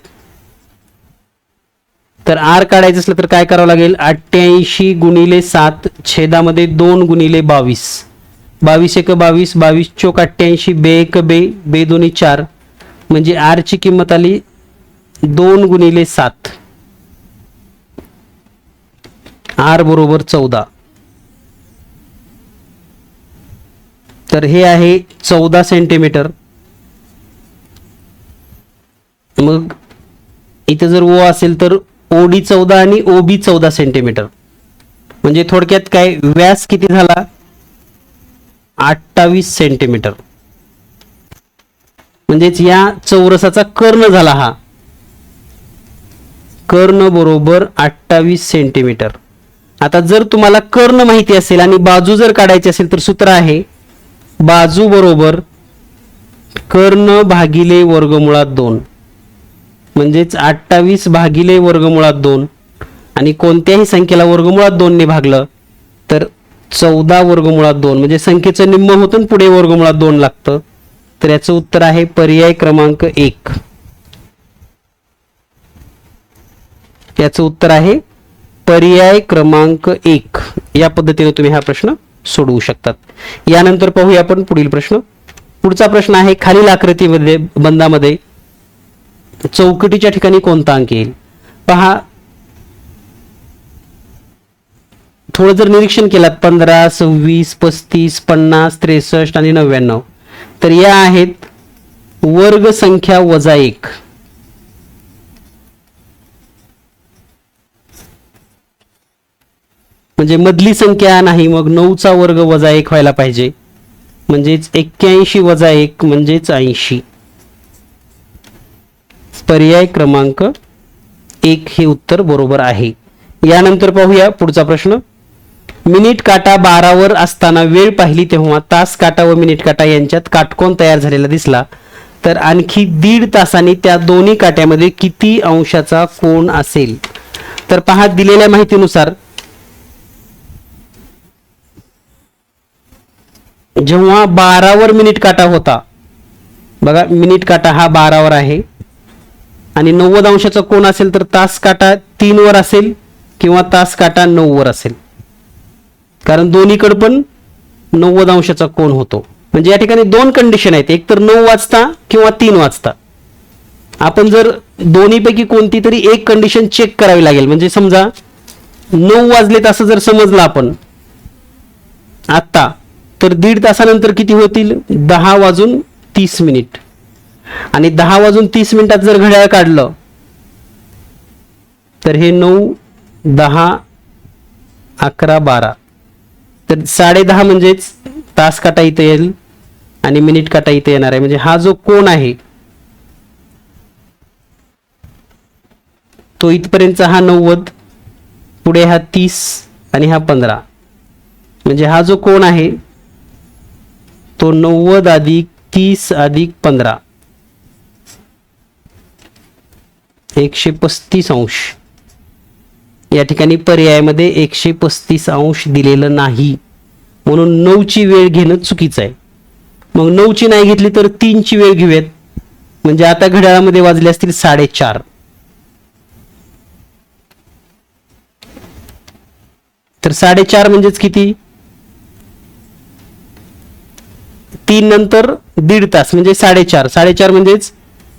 तर r काढायचं असलं तर काय करावं लागेल, 88 गुणिले 7 छेदामध्ये 2 गुणिले 22, 22 एक 22, 22 चोक 88, बे एक बे, बे दोन्ही 4, म्हणजे r ची किंमत आली 2 गुणिले 7, r बरोबर 14. तर हे आहे 14 सेंटीमीटर. मग इथे जर ओ असेल तर OD 14 आणि OB 14 सेंटीमीटर. म्हणजे थोडक्यात काय, व्यास किती झाला 28 सेंटीमीटर. म्हणजेच या चौरसाचा कर्ण झाला हा. कर्ण बरोबर 28 सेंटीमीटर. आता जर तुम्हाला कर्ण माहिती असेल आणि बाजू जर काढायची असेल तर सूत्र आहे बाजू बरोबर कर्ण भागिले वर्गमुळात 2, म्हणजेच 28 भागिले वर्गमुळात 2. आणि कोणत्याही संख्येला वर्गमुळात 2 ने भागलं तर 14 वर्गमुळात 2, म्हणजे संख्येचं निम्म होतं आणि पुढे वर्गमुळात 2 लागतं. तर याचं उत्तर आहे पर्याय क्रमांक 1. याचं उत्तर आहे पर्याय क्रमांक 1. या पद्धतीने तुम्ही हा प्रश्न सोडवू शकतात. यानंतर पाहूया आपण पुढील प्रश्न. पुढचा प्रश्न आहे खालील आकृतीमध्ये बंधामध्ये चौकटीच्या ठिकाणी कोणता अंक येईल. पहा, थोडं जर निरीक्षण केलात 15, 26, 35, 50, 63 आणि 99, तर या आहेत वर्ग संख्या वजा 1. म्हणजे मधली संख्या नाही, मग 9चा वर्ग वजा 1 व्हायला पाहिजे, म्हणजेच 81 वजा 1 म्हणजेच 80. पर्याय क्रमांक 1 हे उत्तर बरोबर आहे. यानंतर पाहूया पुढचा प्रश्न. मिनिट काटा 12 वर असताना वेळ पाहिली तेव्हा तास काटा व मिनिट काटा यांच्यात काटकोन तयार झालेला दिसला, तर आणखी 1.5 तासांनी त्या दोन्ही काट्यामध्ये किती अंशाचा कोन असेल. तर पहा, दिलेल्या माहितीनुसार जेव्हा 12 वर मिनिट काटा होता, बघा मिनिट काटा हा 12 वर आहे आणि 90 अंशाचा कोन असेल तर तास काटा 3 वर असेल किंवा तास काटा 9 वर असेल, कारण दोन्हीकडे पण 90 अंशाचा कोन होतो. म्हणजे या ठिकाणी 2 कंडिशन आहेत, एक तर 9 वाजता किंवा 3 वाजता. आपण जर दोन्हीपैकी कोणती तरी एक कंडिशन चेक करावी लागेल. म्हणजे समजा 9 वाजलेत असं जर समजलं आपण आता, तर 1.5 तासानंतर किती होतील 10 वाजून 30 मिनिट. आणि 10 वाजून 30 मिनिटात जर घड्याळ काढलं तर हे 9, 10, 11, 12, तर 10:30 म्हणजेच तास काटा इथे येईल आणि मिनिट काटा इथे येणार आहे. म्हणजे हा जो कोन आहे तो इथपर्यंतचा हा 90, पुढे हा 30 आणि हा 15. म्हणजे हा जो कोन आहे तो 90 अधिक 30 अधिक 15 135 अंश. या ठिकाणी पर्यायामध्ये 135 अंश दिलेलं नाही, म्हणून 9 ची वेळ घेणं चुकीचं आहे. मग 9 ची नाही घेतली तर 3 ची वेळ घेऊयात. म्हणजे आता घड्याळामध्ये वाजले असतील 4:30. तर 4:30 म्हणजेच किती, 3 नंतर 1.5 तास म्हणजे 4:30. 4:30 म्हणजेच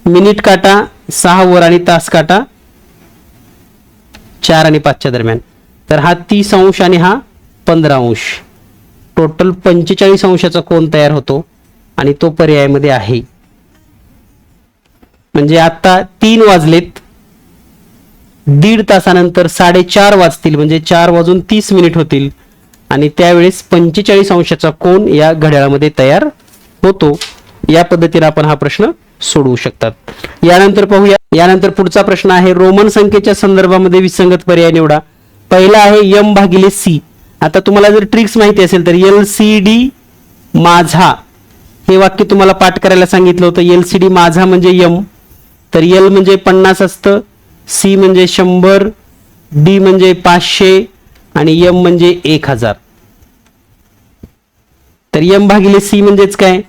मिनिट काटा 6 वर आणि तास काटा 4 आणि 5 च्या दरम्यान. तर हा 30 अंश आणि हा 15 अंश, टोटल 45 अंशाचा कोन तयार होतो आणि तो पर्यायामध्ये आहे. म्हणजे आता 3 वाजलेत, 1.5 तासानंतर 4:30 वाजतील, म्हणजे 4 वाजून 30 मिनिट होतील आणि त्यावेळेस 45 अंशाचा कोन या घड्याळामध्ये तयार होतो. या पद्धतीने आपण हा प्रश्न सोडवू शकतात. यानंतर पाहूया. यानंतर पुढचा प्रश्न आहे रोमन संख्येच्या संदर्भामध्ये विसंगत पर्याय निवडा. पहिला आहे m भागिले c. आता तुम्हाला जर ट्रिक्स माहिती असेल तर LCD माझा हे वाक्य तुम्हाला पाठ करायला सांगितलं होतं. LCD माझा म्हणजे m, तर L म्हणजे 50 असतं, C म्हणजे 100, D म्हणजे 500 आणि M म्हणजे 1000. तर m भागिले c म्हणजेच काय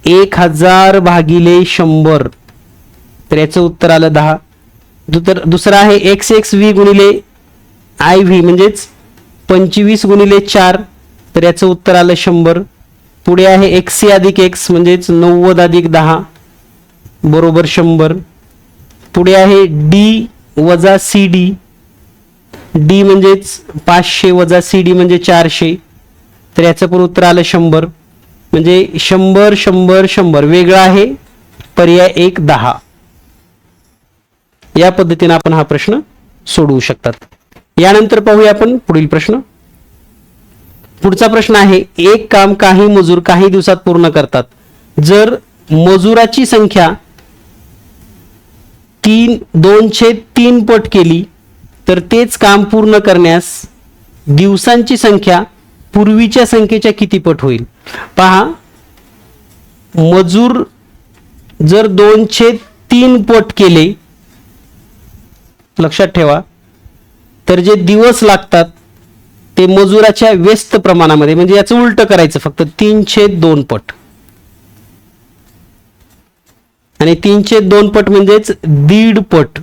1000 भागिले 100. तर याचं उत्तर आलं 10. दुसरा आहे xxv गुणिले iv म्हणजेच 25 गुणिले 4. तर याचं उत्तर आलं 100. पुढे आहे xc अधिक x म्हणजेच 90 अधिक 10 बरोबर 100. पुढे आहे d वजा cd. d म्हणजेच 500 वजा cd म्हणजे 400. तर याचं पण उत्तर आलं 100. म्हणजे 100 100 100 वेगळा आहे पर्याय 1 10. या पद्धतीने आपण हा प्रश्न सोडवू शकतात. यानंतर पाहूया आपण पुढील प्रश्न. पुढचा प्रश्न आहे एक काम काही मजूर काही दिवसात पूर्ण करतात. जर मजुराची संख्या 2/3 पट केली तर तेच काम पूर्ण करण्यास दिवसांची संख्या पूर्वीच्या संख्येच्या किती पट होईल? पहा, मजूर जर 2/3 पट केले, लक्षात ठेवा, तर जे दिवस लागतात ते मजुराच्या व्यस्त प्रमाणामध्ये, म्हणजे याचं उलट करायचं, फक्त 3/2 पट. आणि 3/2 पट म्हणजेच 1.5 पट.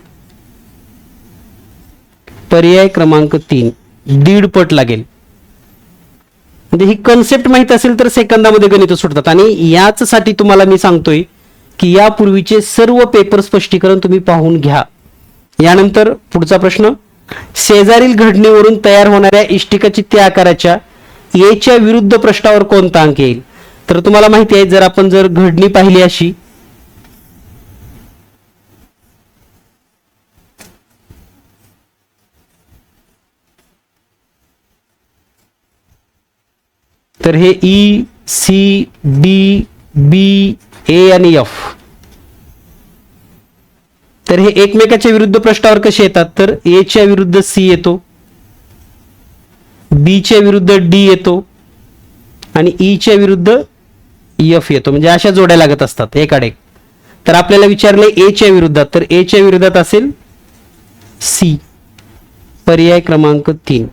पर्याय क्रमांक 3, 1.5 पट लागेल. म्हणजे ही कन्सेप्ट माहित असेल तर सेकंदामध्ये गणित सुटतात. आणि याच साठी तुम्हाला मी सांगतोय की यापूर्वीचे सर्व पेपर स्पष्टीकरण तुम्ही पाहून घ्या. यानंतर पुढचा प्रश्न, शेजारील घडणीवरून तयार होणाऱ्या इष्टिकाची त्या आकाराच्या एच्या विरुद्ध पृष्ठावर कोणता अंक येईल? तर तुम्हाला माहिती आहे, जर आपण घडणी पाहिली अशी, तर हे ई, सी, डी, बी, ए आणि एफ, तर हे एकमेकाच्या विरुद्ध पृष्ठावर कसे येतात? तर ए च्या विरुद्ध सी येतो, बी च्या विरुद्ध डी येतो आणि ई च्या विरुद्ध एफ येतो. म्हणजे अशा जोड्या लागत असतात एकाड एक. तर आपल्याला विचारले ए च्या विरुद्धात, तर ए च्या विरुद्धात असेल सी. पर्याय क्रमांक 3.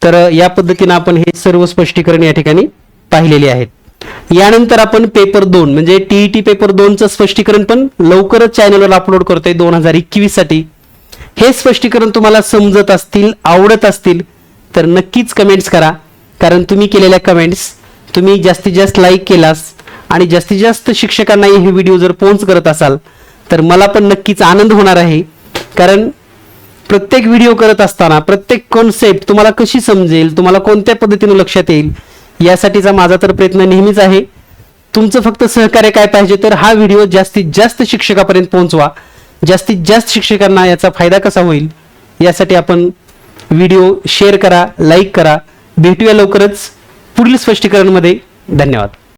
तर या पद्धतीने आपण हे सर्व स्पष्टीकरण या ठिकाणी पाहिलेले आहेत. यानंतर आपण पेपर 2 म्हणजे टीईटी पेपर 2चं स्पष्टीकरण पण लवकरच चॅनलवर अपलोड करतोय 2021 साठी. हे स्पष्टीकरण तुम्हाला समजत असतील, आवडत असतील तर नक्कीच कमेंट्स करा. कारण तुम्ही केलेल्या कमेंट्स, तुम्ही जास्तीत जास्त लाईक केलास आणि जास्तीत जास्त शिक्षकांना हे व्हिडिओ जर पोहोच करत असाल तर मला पण नक्कीच आनंद होणार आहे. कारण प्रत्येक व्हिडिओ करत असताना प्रत्येक कॉन्सेप्ट तुम्हाला कशी समजेल, तुम्हाला कोणत्या पद्धतीने लक्षात येईल, यासाठीचा माझा तर प्रयत्न नेहमीच आहे. तुमचं फक्त सहकार्य काय पाहिजे, तर हा व्हिडिओ जास्तीत जास्त शिक्षकापर्यंत पोहोचवा. जास्तीत जास्त शिक्षकांना याचा फायदा कसा होईल यासाठी आपण व्हिडिओ शेअर करा, लाईक करा. भेटूया लवकरच पुढील स्पष्टीकरणमध्ये. धन्यवाद.